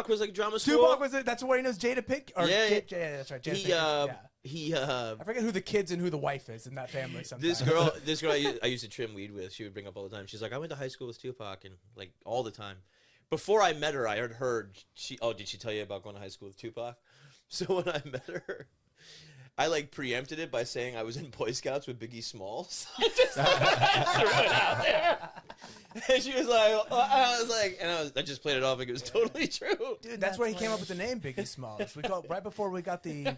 was like drama school. Tupac was it? That's where he knows Jada Pinkett. Or Yeah, yeah, yeah. that's right. Jada He Pinkett, yeah. he I forget who the kids and who the wife is in that family. Sometimes this girl I used to trim weed with, she would bring up all the time. She's like, I went to high school with Tupac, and like all the time. Before I met her, I had heard did she tell you about going to high school with Tupac? So when I met her, I like preempted it by saying I was in Boy Scouts with Biggie Smalls. I just threw it out there. And she was like, I just played it off like it was totally true. Dude, that's where he came up with the name Biggie Smalls. We called right before we got the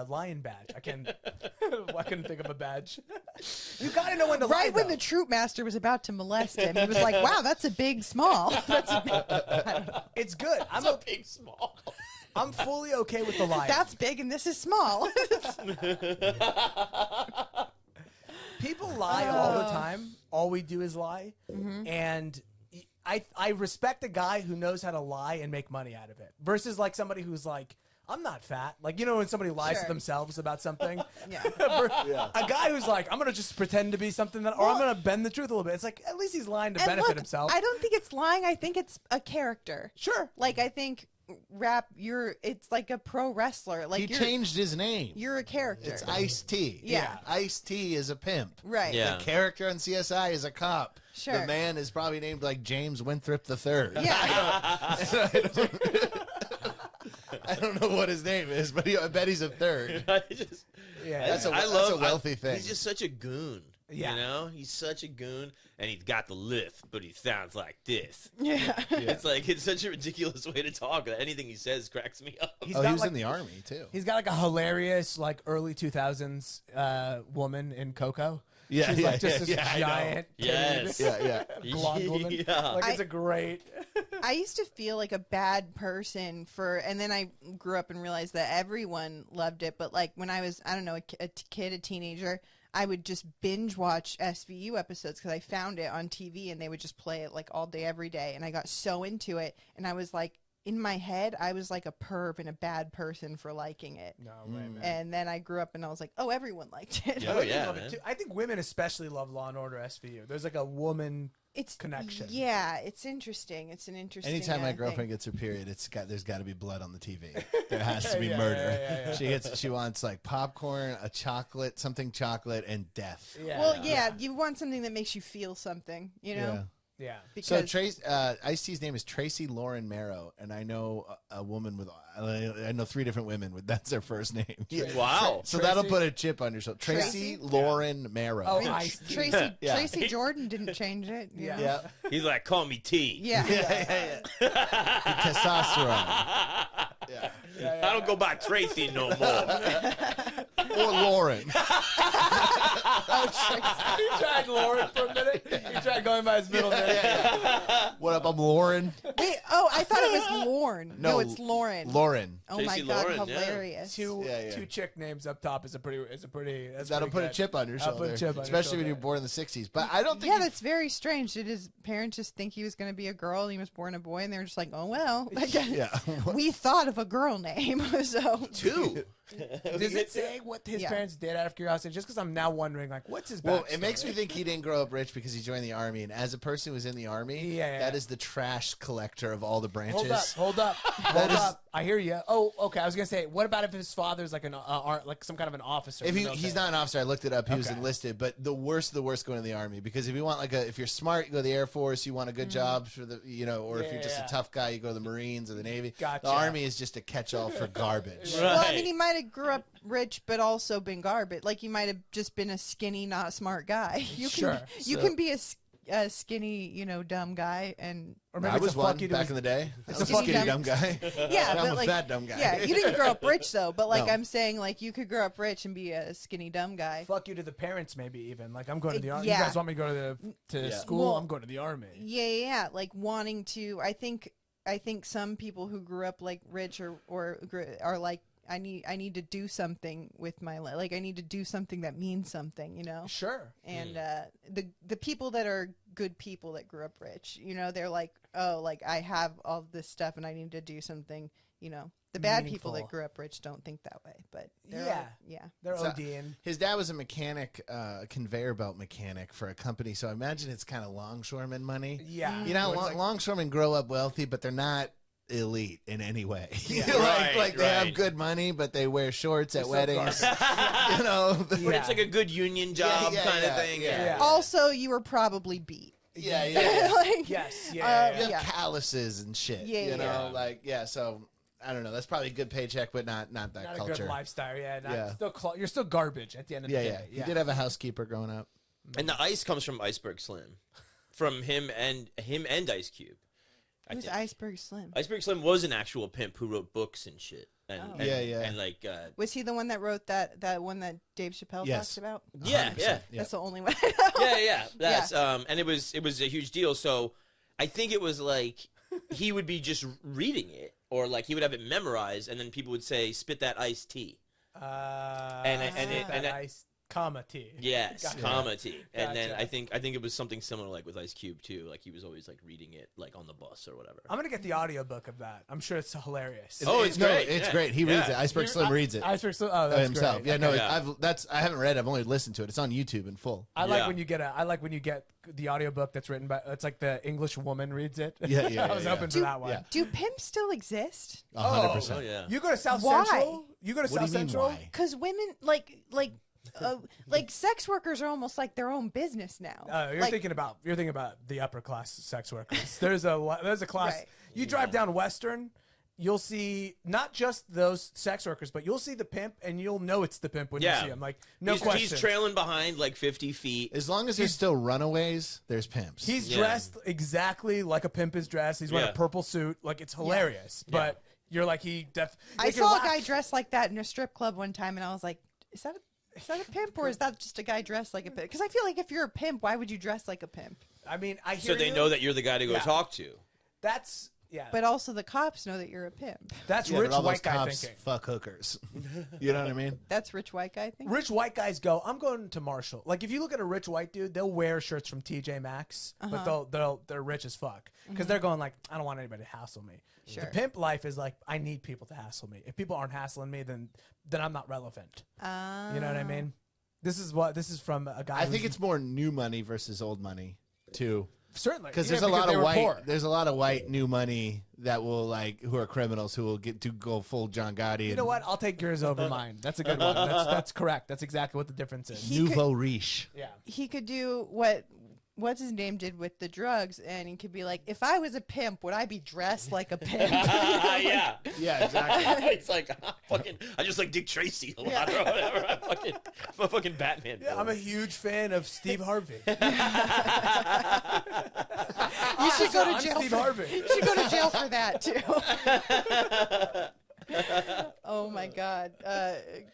lion badge. I couldn't think of a badge. You gotta know when to lie, Right when though. the troop master was about to molest him, he was like, "Wow, that's a big small." That's a big, It's good. I'm a big small. I'm fully okay with the lion. that's big and this is small. People lie all the time. All we do is lie. And I respect a guy who knows how to lie and make money out of it versus like somebody who's like, I'm not fat. Like, you know, when somebody lies to Sure. themselves about something. Yeah. A guy who's like, I'm going to just pretend to be something that, or I'm going to bend the truth a little bit. It's like, at least he's lying to And benefit look, himself. I don't think it's lying. I think it's a character. Sure. Like I think it's like a pro wrestler. Like He changed his name. you're a character. It's Ice-T. Yeah. Ice-T is a pimp. Right. Yeah. The character on CSI is a cop. Sure. The man is probably named like James Winthrop III. Yeah. I don't know what his name is, but I bet he's a third. Yeah. That's a I love wealthy thing. He's just such a goon. Yeah. You know, he's such a goon, and he's got the lift, but he sounds like this. Yeah. It's like, it's such a ridiculous way to talk. That anything he says cracks me up. He's Oh, got he was like, in the army too. He's got like a hilarious like early 2000s woman in Coco. Yeah, She's yeah, like just yeah, this yeah, I know. giant, Yes. Yeah, blonde woman. Yeah. Like it's a great. I used to feel like a bad person and then I grew up and realized that everyone loved it. But like when I was, I don't know, a kid, a teenager, I would just binge watch SVU episodes because I found it on TV and they would just play it like all day, every day. And I got so into it. And I was like, in my head, I was like a perv and a bad person for liking it. No way, man. And then I grew up and I was like, oh, everyone liked it. Yeah. Oh, Women yeah, love it man. too. I think women especially love Law and Order SVU. There's like a woman It's connection. Yeah, it's interesting. It's an interesting. Anytime my thing. girlfriend gets her period, there's got to be blood on the TV. There has to be Yeah, murder. yeah. She wants like popcorn, a chocolate, something chocolate, and death. Yeah. Well, yeah, you want something that makes you feel something, you know? Yeah. So Because Ice-T's name is Tracy Lauren Marrow, and I know a woman with I know 3 different women with that's their first name. Wow. So Tracy- that'll put a chip on your shoulder. Tracy Tracy? Lauren Marrow. Oh, I mean, Ice-T. Tracy Yeah. Tracy Jordan didn't change it. you know? Yeah. He's like, call me T. Yeah. Testosterone. Yeah. I don't go by Tracy no more. Or Lauren. He tried Lauren for a minute. He tried going by his middle name. What up? I'm Lauren. Wait, oh, I thought it was Lorne. No, No, it's Lauren. Lauren. Oh my Tracy god, Lauren, yeah. hilarious. Two Yeah. two chick names up top is a pretty. That's That'll pretty put a good. chip on your That'll put shoulder, a chip on your especially when shoulder. you're born in the '60s. But I don't think. Yeah, you- that's very strange. Did his parents just think he was going to be a girl and he was born a boy and they were just like, oh, well. Like, Yeah. we thought of a girl name, so. 2. Does it say what his Yeah. parents did out of curiosity? Just because I'm now wondering, like, what's his Well, backstory? it makes me think he didn't grow up rich because he joined the army. And as a person who was in the army, Yeah. that is the trash collector of all the branches. Hold up. I hear you. Oh, okay. I was gonna say, what about if his father's like like some kind of an officer? If in the he's military? not an officer, I looked it up. He was Okay. enlisted, but the worst of the worst going to the army because if you want if you're smart, you go to the Air Force. You want a good job for the or if you're just Yeah. a tough guy, you go to the Marines or the Navy. Gotcha. The army is just a catch-all for garbage. Right. Well, I mean, he might have grew up rich, but also been garbage. Like, he might have just been a skinny, not smart guy. You Sure. can, you can be a skinny, dumb guy, and Or maybe I it's was a one fuck you to back his- in the day. It's I a was fuck skinny you- dumb guy. yeah, I'm but a like, fat dumb guy. yeah, you didn't grow up rich though. But like, No. I'm saying, like, you could grow up rich and be a skinny, dumb guy. Fuck you to the parents, maybe even. Like, I'm going to the army. Yeah. You guys want me to go to Yeah. school? Well, I'm going to the army. Yeah. Like wanting to. I think some people who grew up like rich or are like, I need to do something with my life. Like, I need to do something that means something, Sure. And the people that are good people that grew up rich, they're like, oh, like, I have all this stuff and I need to do something, The bad people that Meaningful. grew up rich don't think that way, but Yeah. They're So- ODing. His dad was a mechanic, a conveyor belt mechanic for a company, so I imagine it's kind of longshoreman money. Yeah. You know, Where it's like- longshoremen grow up wealthy, but they're not elite in any way. Yeah. Like they have Right. good money, but they wear shorts at so weddings. garbage. you know, But Yeah. it's like a good union job yeah, kind yeah, of thing. yeah. Yeah. also you were probably beat. yeah. Like, Yes. You Yeah. have Yeah. calluses and shit. Yeah, you know, yeah. So I don't know. That's probably a good paycheck, but not that Not a culture. good lifestyle. Yeah. Yeah. You're still garbage at the end of Yeah, the yeah. day. He did have a housekeeper growing up. And the ice comes from Iceberg Slim, from him and Ice Cube. I who's think. Iceberg Slim? Iceberg Slim was an actual pimp who wrote books and shit. And, Oh. and, Yeah. And like, Was he the one that wrote that one that Dave Chappelle Yes. talks about? yeah. 100%. That's the only one I know. Yeah. That's and it was a huge deal. So I think it was like he would be just reading it, or like he would have it memorized, and then people would say, "Spit that iced tea." Ice, comma T. Yes, Gotcha. comma T. And then Gotcha. I think it was something similar like with Ice Cube too. Like he was always like reading it like on the bus or whatever. I'm gonna get the audiobook of that. I'm sure it's hilarious. Oh, it's no, great. It's Yeah. great. He reads it. Yeah. Iceberg Slim reads it Iceberg Slim. Oh, that's himself. great. Yeah, no, Yeah. I haven't read. I've only listened to it. It's on YouTube in full. I like Yeah. when you get the audiobook that's written by. It's like the English woman reads it. Yeah, yeah, I was yeah, hoping for yeah. that one. Yeah. Do pimps still exist? 100%. Oh yeah. You go to South Why? Central. You go to What do South you mean? Central. Why? Because women like sex workers are almost like their own business now. You're Like, thinking about the upper class sex workers. There's a class. Right. You drive down Western, you'll see not just those sex workers, but you'll see the pimp, and you'll know it's the pimp when you see him. Like, no question. He's trailing behind like 50 feet. As long as there's still runaways, there's pimps. He's dressed exactly like a pimp is dressed. He's wearing a purple suit. Like, it's hilarious. But you're like, I saw a guy dressed like that in a strip club one time, and I was like, is that a pimp, or is that just a guy dressed like a pimp? Because I feel like if you're a pimp, why would you dress like a pimp? I mean, I hear so they know that you're the guy to go talk to. That's... Yeah. But also the cops know that you're a pimp. That's rich but all white those guy cops thinking. fuck hookers. You know what I mean? That's rich white guy thinking? Rich white guys go, I'm going to Marshall. Like, if you look at a rich white dude, they'll wear shirts from TJ Maxx, but they're rich as fuck. Because they're going like, I don't want anybody to hassle me. Sure. The pimp life is like, I need people to hassle me. If people aren't hassling me, then I'm not relevant. You know what I mean? This is from a guy I think it's more new money versus old money, too. Certainly, Because there's a lot of white. There's a lot of white new money that will who are criminals who will get to go full John Gotti. You know what? I'll take yours over mine. That's a good one. That's correct. That's exactly what the difference is. Nouveau riche. Yeah. He could do what's his name did with the drugs, and he could be like, if I was a pimp, would I be dressed like a pimp? Yeah, exactly. It's like I just like Dick Tracy a lot or whatever. I'm a fucking Batman. Yeah, I'm a huge fan of Steve Harvey. You should go to jail. Steve Harvey. You should go to jail for that too. Oh my God,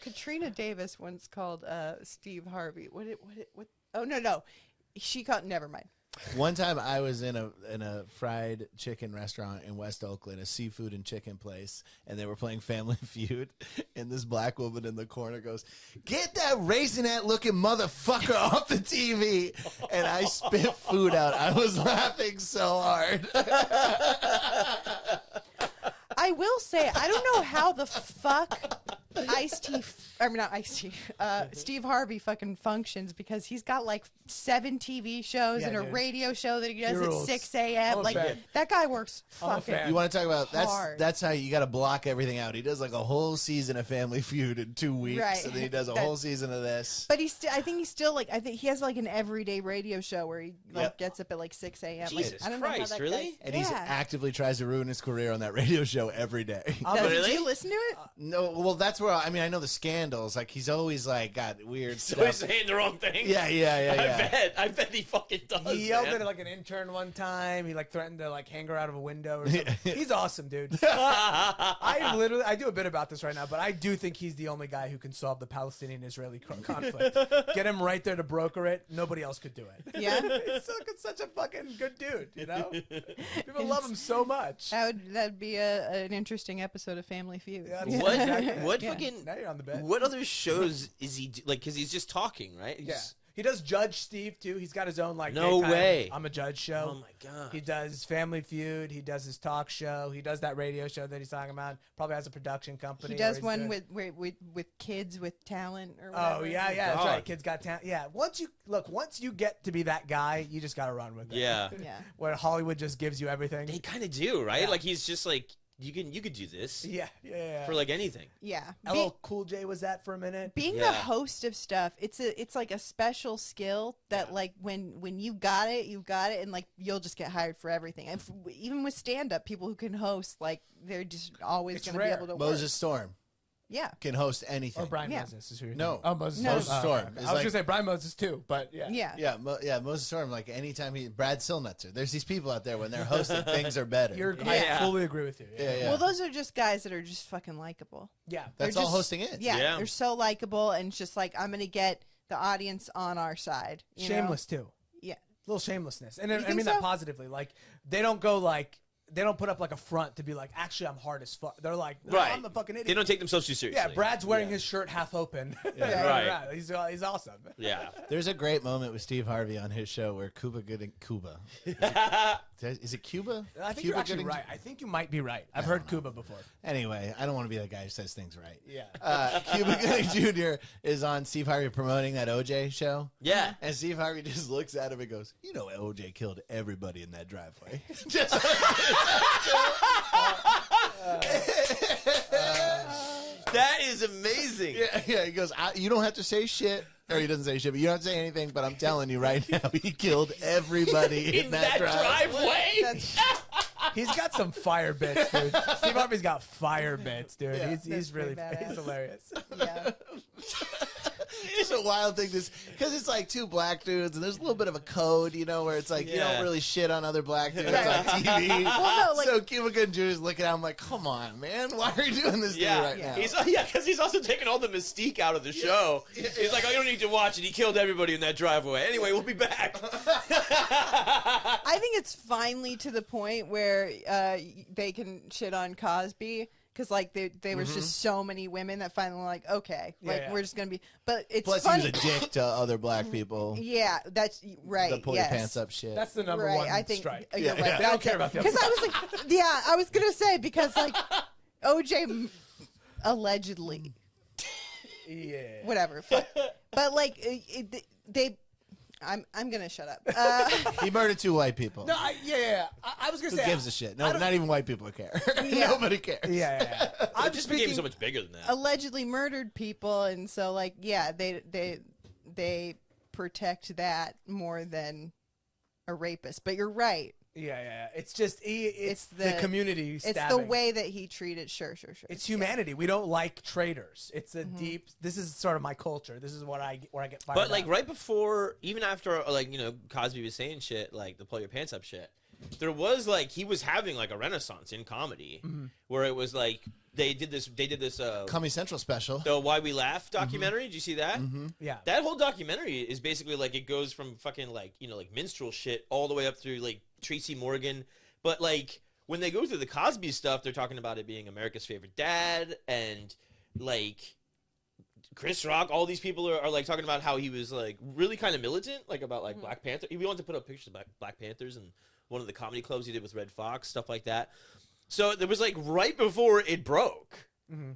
Katrina Davis once called Steve Harvey. What? Oh no. She called. Never mind. One time I was in a fried chicken restaurant in West Oakland, a seafood and chicken place, and they were playing Family Feud, and this black woman in the corner goes, "Get that raisinette looking motherfucker off the TV!" And I spit food out. I was laughing so hard. I will say, I don't know how the fuck Steve Harvey fucking functions, because he's got like 7 TV shows and a radio show that he does at 6 a.m. Like, that guy works fucking You want to talk about hard. That's how you got to block everything out. He does like a whole season of Family Feud in 2 weeks, Right. and then he does a whole season of this. But I think he has like an everyday radio show where he gets up at like 6 a.m. Jesus I don't know how Christ, that really? guy's- And he's actively tries to ruin his career on that radio show every day. Did you listen to it? No, well, that's where I know the scandals. Like, he's always like got weird So stuff. he's saying the wrong thing. Yeah. I bet he fucking does. He yelled man. at like an intern one time. He like threatened to like hang her out of a window or something. He's awesome, dude. I do a bit about this right now, but I do think he's the only guy who can solve the Palestinian-Israeli conflict. Get him right there to broker it. Nobody else could do it. Yeah. He's such a fucking good dude, you know? People love him so much. That'd be an interesting episode of Family Feud. Yeah, What Yeah. fucking? Now you're on the bed. What other shows is he like? Because he's just talking, right? Yeah. He does Judge Steve too. He's got his own like No daytime way. I'm a Judge show. Oh my God. He does Family Feud. He does his talk show. He does that radio show that he's talking about. Probably has a production company. He does where he's one doing- with kids with talent or whatever. Oh yeah, that's God. right. Kids got talent. Yeah. Once you get to be that guy, you just gotta run with it. Yeah. Yeah. Where Hollywood just gives you everything. They kind of do, right? Yeah. Like he's just like you could do this Yeah. for like anything. Yeah. LL Cool J was that for a minute. Being Yeah. the host of stuff, it's like a special skill that like when you got it, and like you'll just get hired for everything. And even with stand up, people who can host, like they're just always It's going to be rare. able to Moses work. Storm Yeah. can host anything. Or Brian Yeah. Moses is who you're No. thinking. Oh, Moses. No. Moses Oh, Storm. okay. is I was like- gonna say Brian Moses too, but yeah. Yeah. Moses Storm. Like anytime Brad Silnutzer. There's these people out there when they're hosting, things are better. I fully agree with you. yeah. Well, those are just guys that are just fucking likable. Yeah. That's they're all just- hosting is. Yeah, they're so likable, and it's just like, I'm gonna get the audience on our side. you know? Shameless too. Yeah. Little shamelessness, and You I think mean so? that positively. Like they don't put up like a front to be like, actually, I'm hard as fuck. They're like, no, Right. I'm the fucking idiot. They don't take themselves too seriously. Yeah, Brad's wearing his shirt half open. Right. He's awesome. Yeah. There's a great moment with Steve Harvey on his show where Cuba. Is it Cuba? I think Cuba you're actually Gooding- right. I think you might be right. I've heard Cuba before. Anyway, I don't want to be the guy who says things right. Yeah. Cuba Gooding Jr. is on Steve Harvey promoting that OJ show. Yeah. And Steve Harvey just looks at him and goes, "You know, OJ killed everybody in that driveway." That is amazing. Yeah. He goes, "You don't have to say shit." Or he doesn't say shit, but you don't have to say anything. But I'm telling you right now, he killed everybody in that driveway. driveway. He's got some fire bits, dude. Steve Harvey's got fire bits, dude. Yeah. He's really badass. he's hilarious. Yeah. It's just a wild thing, because it's like two black dudes, and there's a little bit of a code, where it's like you Yeah. don't really shit on other black dudes Right. on TV. Well, no, like- so Cuba Gooding Jr. is looking at him like, come on, man, why are you doing this to me right now? Because he's also taking all the mystique out of the show. He's like, I don't need to watch it. He killed everybody in that driveway. Anyway, we'll be back. I think it's finally to the point where they can shit on Cosby. Because, like, there was just so many women that finally were like, okay, we're just going to be. But it's Plus, funny. he was a dick to other black people. Yeah, that's right. The pull yes. your pants up shit. That's the number Right, one I think strike. you're right. They don't care about the other. Because I was like, yeah, I was going to say, because, like, OJ allegedly, Yeah. whatever. But, like, they. I'm gonna shut up. He murdered two white people. No, I was gonna Who say. gives a shit? No, not even white people care. Yeah. Nobody cares. Yeah. I'm It just just became speaking. so much bigger than that. Allegedly murdered people, and so like, yeah, they protect that more than a rapist. But you're right. Yeah. It's just it's the the- community. It's the stabbing. way that he treated. Sure. It's humanity. We don't like traitors. It's a deep. This is sort of my culture. This is where I get fired. But like up. right before, even after Cosby was saying shit like the pull your pants up shit, there was like he was having like a renaissance in comedy where it was like they did this Comedy Central special. the Why We Laugh documentary. Did you see that? Yeah. That whole documentary is basically like it goes from fucking like like minstrel shit all the way up through like Tracy Morgan, but like when they go through the Cosby stuff, they're talking about it being America's favorite dad and like Chris Rock. All these people are like talking about how he was like really kind of militant, like about like Black Panther. He wanted to put up pictures of Black Panthers and one of the comedy clubs he did with Red Fox, stuff like that. So there was like right before it broke,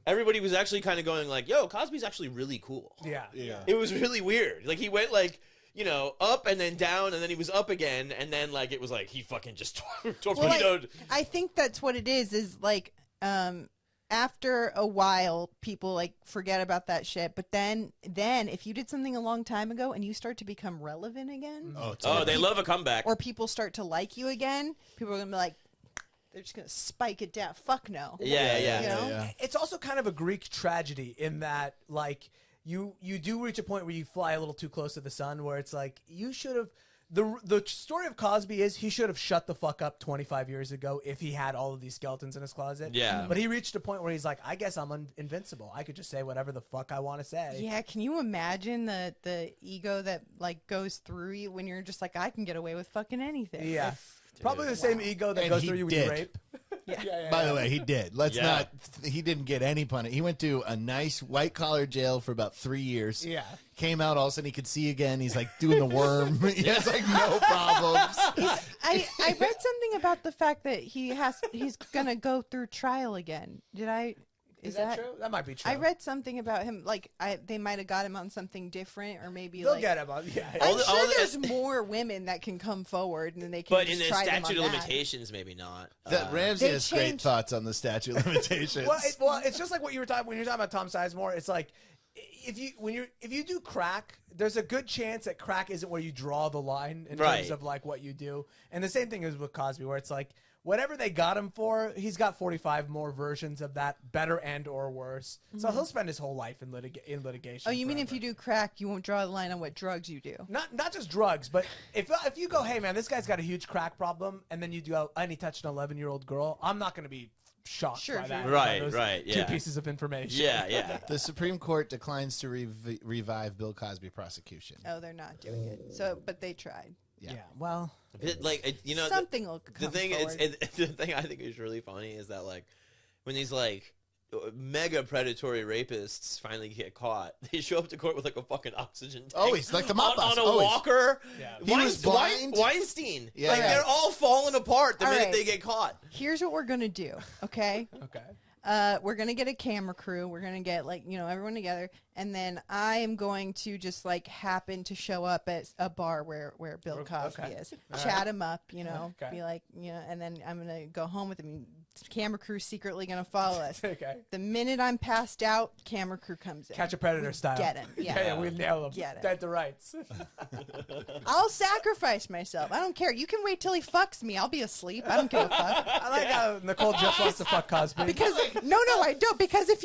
everybody was actually kind of going like, "Yo, Cosby's actually really cool." Yeah. It was really weird. Like he went like up and then down and then he was up again and then like it was like he fucking just torpedoed. I think that's what it is like after a while people like forget about that shit, but then if you did something a long time ago and you start to become relevant again, Oh, they love a comeback. or people start to like you again, people are gonna be like, they're just gonna spike it down. Fuck no. Yeah. You know? Yeah. It's also kind of a Greek tragedy in that like you do reach a point where you fly a little too close to the sun, where it's like you should have. The story of Cosby is he should have shut the fuck up 25 years ago if he had all of these skeletons in his closet. Yeah. But he reached a point where he's like, I guess I'm invincible. I could just say whatever the fuck I want to say. Yeah, can you imagine the ego that like goes through you when you're just like, I can get away with fucking anything? Yeah. Probably the same ego that And goes he through you when did. you rape. Yeah. By the way, he did. Let's Yeah. not. He didn't get any punishment. He went to a nice white collar jail for about 3 years. Yeah. Came out, all of a sudden he could see again. He's like doing the worm. He has like no problems. I read something about the fact that he's gonna go through trial again. Is that true? That might be true. I read something about him. Like they might have got him on something different, or maybe They'll like. get him on. Yeah. I'm the- all sure the- there's more women that can come forward and then they can. But just in the try them statute on of that. limitations, maybe not. That Ramsey They has great changed- thoughts on the statute of limitations. Well, it's just like what you were talking when you're talking about Tom Sizemore. It's like if you do crack, there's a good chance that crack isn't where you draw the line in Right. terms of like what you do. And the same thing is with Cosby, where it's like whatever they got him for, he's got 45 more versions of that, better and or worse. So he'll spend his whole life in litigation. Oh, you mean if forever. you do crack, you won't draw the line on what drugs you do? Not just drugs, but if you go, hey man, this guy's got a huge crack problem, and then you do, and he touched an 11-year-old girl, I'm not going to be shocked Sure, by sure. that. by Right, those right, Two yeah. pieces of information. Yeah. the Supreme Court declines to revive Bill Cosby prosecution. Oh, they're not doing it. So, but they tried. Yeah. Well, Something will come the thing forward. the thing I think is really funny is that like when these like mega predatory rapists finally get caught, they show up to court with like a fucking oxygen tank. Always, like the mob boss, on a always. walker. Yeah. He was blind. Weinstein. Yeah. Like Yeah. they're all falling apart the All minute right. they get caught. Here's what we're gonna do, okay? okay. We're gonna get a camera crew. We're gonna get everyone together, and then I am going to just like happen to show up at a bar where Bill Cosby Okay. is, All chat him up, Okay. be like, and then I'm gonna go home with him, and camera crew's secretly gonna follow us. Okay. The minute I'm passed out, camera crew comes in. Catch a predator style. Get him. Yeah. Yeah, we nail him. Get him. Dead to rights. I'll sacrifice myself. I don't care. You can wait till he fucks me. I'll be asleep. I don't give a fuck. I like how Nicole just wants to fuck Cosby. Because no, I don't. Because if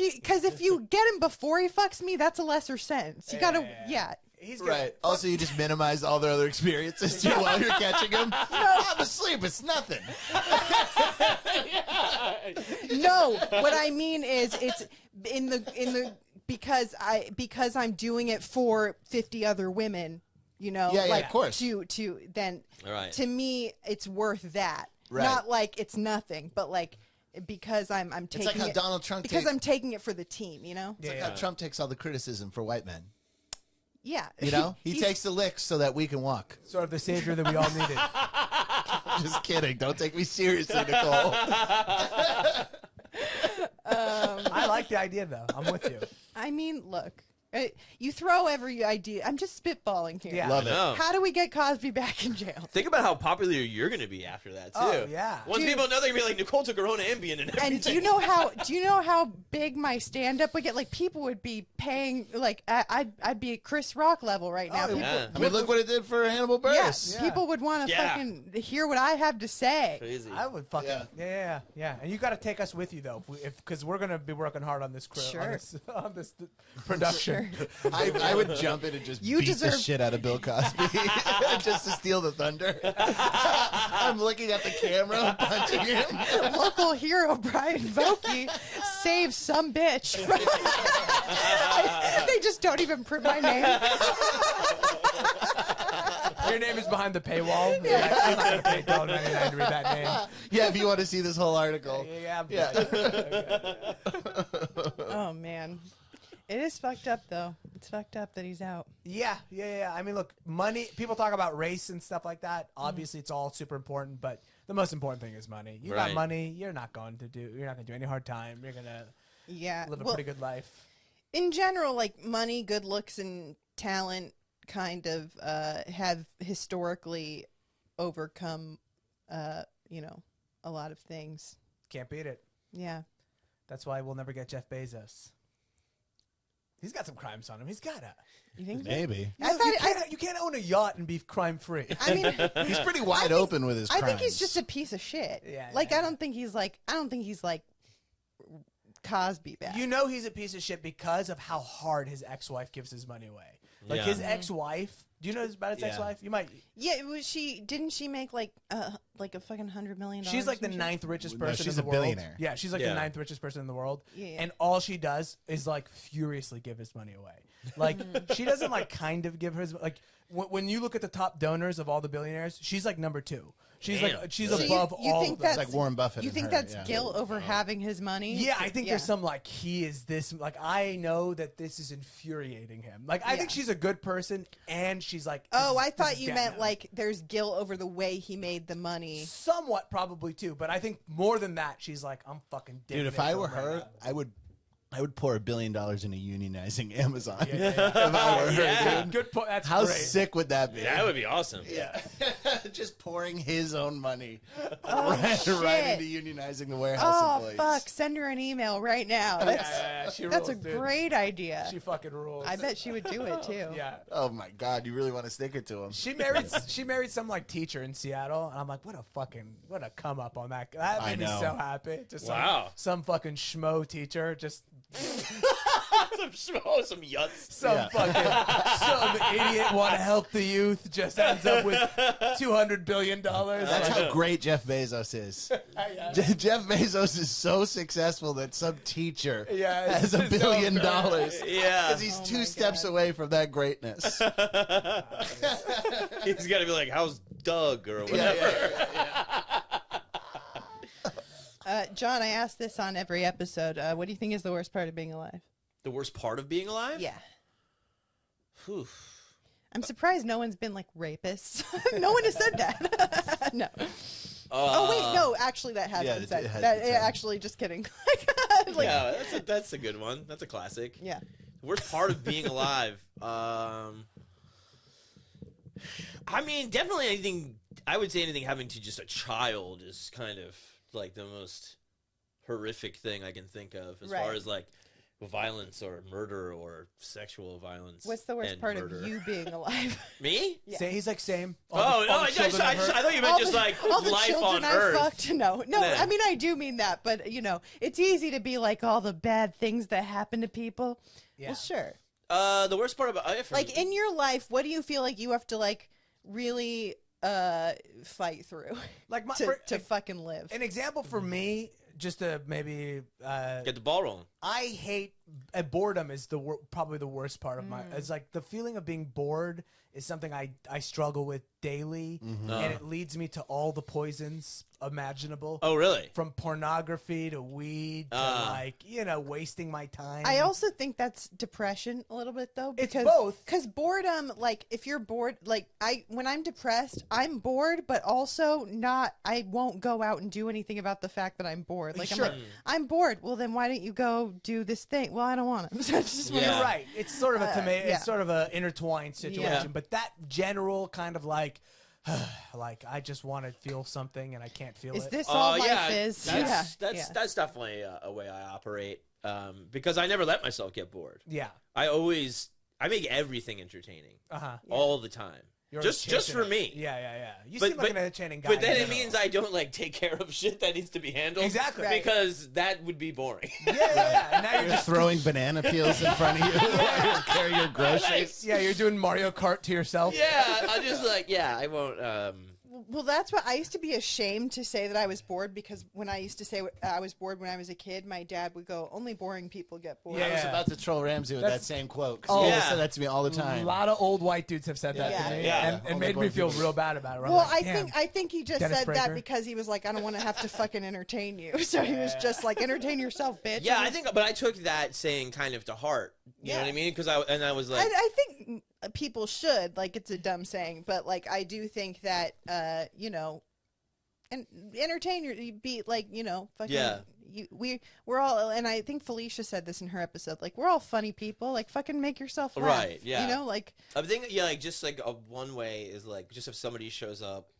you get him before he fucks me, that's a lesser sentence. You gotta, yeah. He's gonna Right. Also, you just minimize all their other experiences too while you're catching them. I'm asleep. It's nothing. No, what I mean is it's in the because I'm doing it for 50 other women, you know, Yeah, like of course. to then Right. to me it's worth that. Right. Not like it's nothing, but like because I'm It's taking like how it Donald Trump because I'm taking it for the team, you know? It's like how Trump takes all the criticism for white men. Yeah. You know, he He's- takes the licks so that we can walk. sort of the savior that we all needed. Just kidding. Don't take me seriously, Nicole. I like the idea, though. I'm with you. I mean, look. You throw every idea. I'm just spitballing here. Yeah. Love it. No. How do we get Cosby back in jail? Think about how popular you're going to be after that too. Oh, yeah. Once Dude. people know, they're going to be like, Nicole took her own Ambien and everything. And do you know how big my stand up would get? Like people would be paying like I'd be at Chris Rock level right now. Oh, People, yeah. I mean, look what it did for Hannibal Buress. yes, Yeah. people would want to Yeah. fucking hear what I have to say. Crazy. I would fucking yeah. And you got to take us with you though, because we're gonna be working hard on this crew, Sure. on this production. Sure. I would jump in and just You beat the deserve- shit out of Bill Cosby just to steal the thunder. I'm looking at the camera, punching him. Local hero Brian Vokey saves some bitch. They just don't even print my name. Your name is behind the paywall. Yeah. I'm not gonna pay $1.99 to read that name. Yeah, if you want to see this whole article. Yeah. Oh man, it is fucked up though. It's fucked up that he's out. Yeah. I mean, look, money. People talk about race and stuff like that. Obviously, it's all super important, but the most important thing is money. You got Right. money, you're not going to do any hard time. You're gonna Yeah, live a well, pretty good life. in general, like money, good looks, and talent kind of have historically overcome, a lot of things. Can't beat it. Yeah. That's why we'll never get Jeff Bezos. He's got some crimes on him. He's gotta. You think so? Maybe. I thought You can't own a yacht and be crime free. I mean, He's pretty wide open with his I crimes. think he's just a piece of shit. Yeah, Like yeah. I don't think he's like Cosby bad. You know he's a piece of shit because of how hard his ex-wife gives his money away. Like Yeah. his ex-wife. Do you know about his Yeah. ex-wife? You might. Yeah, didn't she make like a fucking $100 million? She's like the or some shit? 9th richest No, person she's in the a world. billionaire. Yeah, she's like Yeah. the 9th richest person in the world. Yeah. And all she does is like furiously give his money away. Like she doesn't like kind of give his like when you look at the top donors of all the billionaires, she's like number 2. She's Damn. like she's So you- above you all think of them. It's like Warren Buffett. You and think her, that's yeah. guilt over having his money? Yeah, I think there's some like he is this like I know that this is infuriating him. Like I think Yeah. she's a good person and she's like Oh, this I is thought you getting meant him. like there's guilt over the way he made the money. Somewhat probably too, but I think more than that she's like I'm fucking Dude, if digging I into were him right her, now. I would pour $1 billion into unionizing Amazon. Yeah. If I were her, Yeah. dude. Good point. That's How great. sick would that be? That would be awesome. Yeah. Just pouring his own money Oh, right shit. into unionizing the warehouse Oh employees. fuck! Send her an email right now. She That's a rules, dude. great idea. She fucking rules. I bet she would do it too. Yeah. Oh my God, you really want to stick it to him? She married some like teacher in Seattle, and I'm like, what a come up on that. That I made me know. so happy. Just Wow. some fucking schmo teacher, just some yuts. some idiot want to help the youth, just ends up with $200 billion. That's how great Jeff Bezos is. Jeff Bezos is so successsul that some teacher Yeah, has $1 it's so billion bad. Yeah. because he's Oh two my steps God. away from that greatness. He's got to be like, how's Doug or whatever. John, I asked this on every episode. What do you think is the worst part of being alive? The worst part of being alive? Yeah. Whew. I'm surprised no one's been like rapists. No one has said that. No. Oh wait, no. Actually, that has yeah, been it said. has That been said. Actually, just kidding. Like, Yeah, that's a good one. That's a classic. yeah. The worst part of being alive. I mean, definitely anything. I would say anything having to just a child is kind of like the most horrific thing I can think of as Right. far as like violence or murder or sexual violence. What's the worst and part murder. of you being alive? Me? Yeah. He's like, same. Oh, no, I thought you meant just like all the life children on I Earth. fucked. No, Nah. I mean I do mean that, but you know, it's easy to be like all the bad things that happen to people. Yeah. Well, sure. The worst part about Like in your life, what do you feel like you have to like really fight through Like to fucking live? an example for me, just to maybe get the ball rolling. I hate boredom is probably the worst part of my. It's like the feeling of being bored is something I struggle with daily, and it leads me to all the poisons imaginable. Oh, really? From pornography to weed to like wasting my time. I also think that's depression a little bit though. It's Because, both. Because boredom, like if you're bored, like when I'm depressed, I'm bored, but also not. I won't go out and do anything about the fact that I'm bored. Like Sure. I'm like, I'm bored. Well, then why don't you go do this thing? Well, I don't want to. So I just wanna- Yeah. You're right. It's sort of a tomato. yeah. It's sort of a intertwined situation. Yeah. But that general kind of like I just want to feel something and I can't feel Is it. this all life is? That's definitely a way I operate. Because I never let myself get bored. Yeah. I make everything entertaining all the time. You're Just chasing for it. me. Yeah. You seem like an entertaining guy. But then in it general. means I don't like take care of shit that needs to be handled. Exactly. Right. Because that would be boring. Yeah. And now you're You're just throwing banana peels in front of you while you carry your groceries. you're doing Mario Kart to yourself. Yeah, I'm just like, I won't. Well, that's what I used to be ashamed to say that I was bored because when I used to say I was bored when I was a kid, my dad would go, "Only boring people get bored." Yeah. I was about to troll Ramsey with that That's- same quote. 'Cause Oh, he yeah. said that to me all the A time. lot of old white dudes have said that Yeah. to me, Yeah. and Only made me boring feel people. real bad about it. I'm Well, like, I think he just Dennis said Prager. that because he was like, I don't want to have to fucking entertain you. So he was just like, entertain yourself, bitch. Yeah, And I think, but I took that saying kind of to heart. You know what I mean? Because I was like, I think people should, like, it's a dumb saying, but like I do think that and entertain your be like fucking Yeah. we're all, and I think Felicia said this in her episode, like we're all funny people, like fucking make yourself laugh. Right, yeah. Like I think, like just like one way is like just if somebody shows up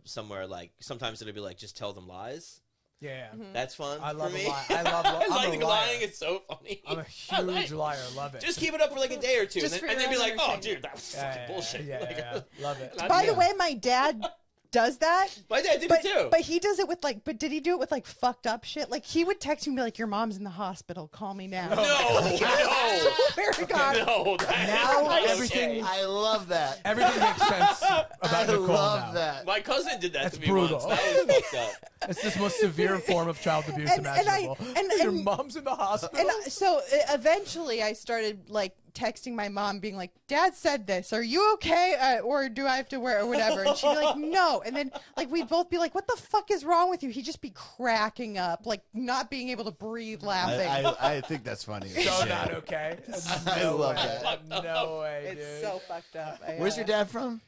somewhere, like sometimes it'll be like just tell them lies. yeah. That's fun. I love for a me. lie. I love. I I'm like a liar. lying. It's so funny. I'm a I like- huge liar. Love it. Just keep it up for like a day or two, Just and for then your be own like, "Oh, entertainment. dude, that was fucking bullshit." Yeah, Like, love it. by the Yeah. way, my dad does that. my dad did But, it too. but he does it with like, but did he do it with like fucked up shit? Like he would text me and be like, your mom's in the hospital. Call me now. no, I swear to God. no, that Now is not everything- okay. I love that. Everything makes sense about I Nicole love now. that. My cousin did that That's to me brutal. once. That was fucked up. It's this most severe form of child abuse And- and I- imaginable. and- Your and- mom's in the hospital. And so eventually I started like texting my mom being like, Dad said this, are you okay? Or do I have to wear or whatever? And she'd be like, no. And then like we'd both be like, what the fuck is wrong with you? He'd just be cracking up, like not being able to breathe laughing. I think that's funny. so Shit. not okay. I love way. that. No way, It's dude. so fucked up. Where's your dad from?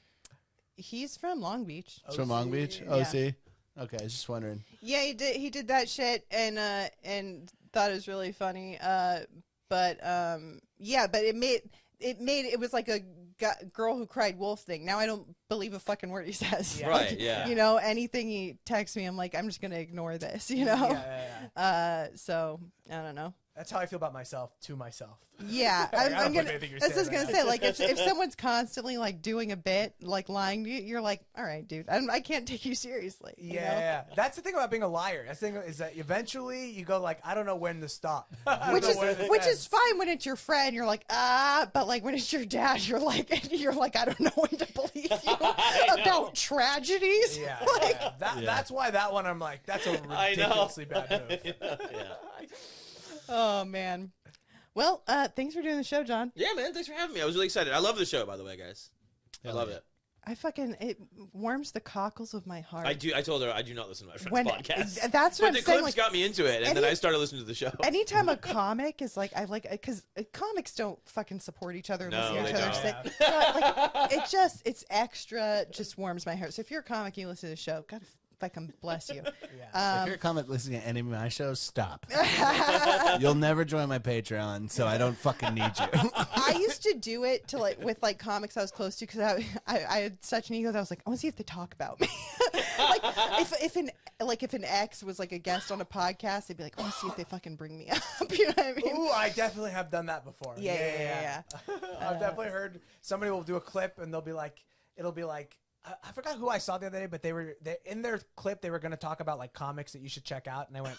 He's from Long Beach. He's from Long Beach? Yeah. OC? Okay, I was just wondering. Yeah, he did that shit and thought it was really funny. But it was like a girl who cried wolf thing. Now I don't believe a fucking word he says. Yeah. Right, yeah. Anything he texts me, I'm like, I'm just gonna ignore this. Yeah. So I don't know. That's how I feel about myself to myself. Yeah, I don't I'm believe gonna. anything you're That's what I was saying gonna right say. Like, if someone's constantly like doing a bit, like lying to you, you're like, all right, dude, I can't take you seriously. you know? Yeah. That's the thing about being a liar. That's the thing is that eventually you go like, I don't know when to stop. I don't Which know is when this which is ends. fine when it's your friend. You're like, but like when it's your dad, you're like, I don't know when to believe you about tragedies. Yeah, Like, yeah. That's why that one I'm like, that's a I know. ridiculously bad move. yeah. oh man. Well, thanks for doing the show, John. Yeah, man. Thanks for having me. I was really excited. I love the show, by the way, guys. I love it. It warms the cockles of my heart. I do. I told her I do not listen to my friend's When podcast. that's But what the I'm saying. clips Like, got me into it, and then I started listening to the show. anytime a comic is like, I like, because comics don't fucking support each other and No, listen to each they other. don't. So, like, it's extra, just warms my heart. So if you're a comic, you listen to the show, God fucking bless you. Yeah. If you're a comic listening to any of my shows, stop. You'll never join my Patreon, so I don't fucking need you. I used to do it to with comics I was close to because I had such an ego that I was like, I want to see if they talk about me. Like if an ex was like a guest on a podcast, they'd be like, "Oh, see if they fucking bring me up." You know what I mean? Ooh, I definitely have done that before. Yeah. I've definitely heard somebody will do a clip and it'll be like, I forgot who I saw the other day, but they in their clip they were going to talk about like comics that you should check out, and I went,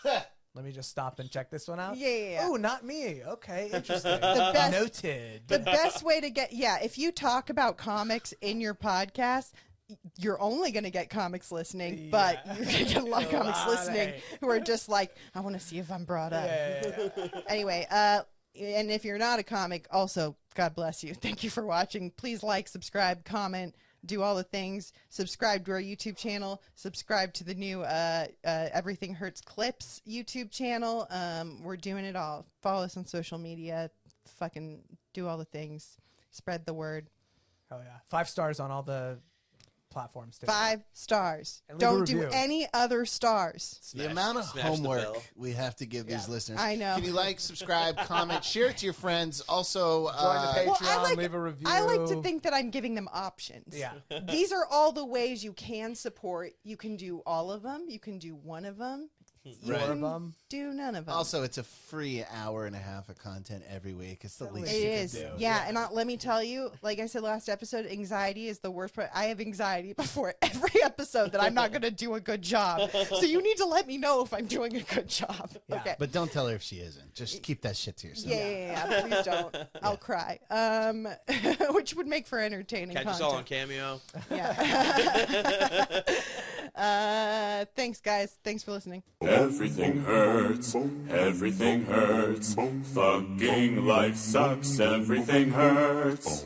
let me just stop and check this one out. Yeah. Oh, not me. Okay, interesting. Noted. The best way to get if you talk about comics in your podcast, you're only going to get comics listening, but you're going to get a lot of comics listening who are just like, I want to see if I'm brought up. Anyway, and if you're not a comic, also, God bless you. Thank you for watching. Please like, subscribe, comment, do all the things. Subscribe to our YouTube channel. Subscribe to the new Everything Hurts Clips YouTube channel. We're doing it all. Follow us on social media. Fucking do all the things. Spread the word. Hell yeah. 5 stars on all the platforms too. 5 stars. Don't do any other stars. The amount of homework we have to give these listeners. I know. Can you like, subscribe, comment, share it to your friends? Also, join the Patreon, leave a review. I like to think that I'm giving them options. Yeah. These are all the ways you can support. You can do all of them. You can do one of them. You can do none of them. Also, it's a free hour and a half of content every week. It's the least you can do. Yeah, and let me tell you, like I said last episode, anxiety is the worst part. I have anxiety before every episode that I'm not going to do a good job. So you need to let me know if I'm doing a good job. Yeah. Okay. But don't tell her if she isn't. Just keep that shit to yourself. Yeah. Please don't. I'll cry. Which would make for entertaining content. Catch us all on Cameo. Yeah. Thanks, guys. Thanks for listening. Everything hurts. Everything hurts. Fucking life sucks. Everything hurts.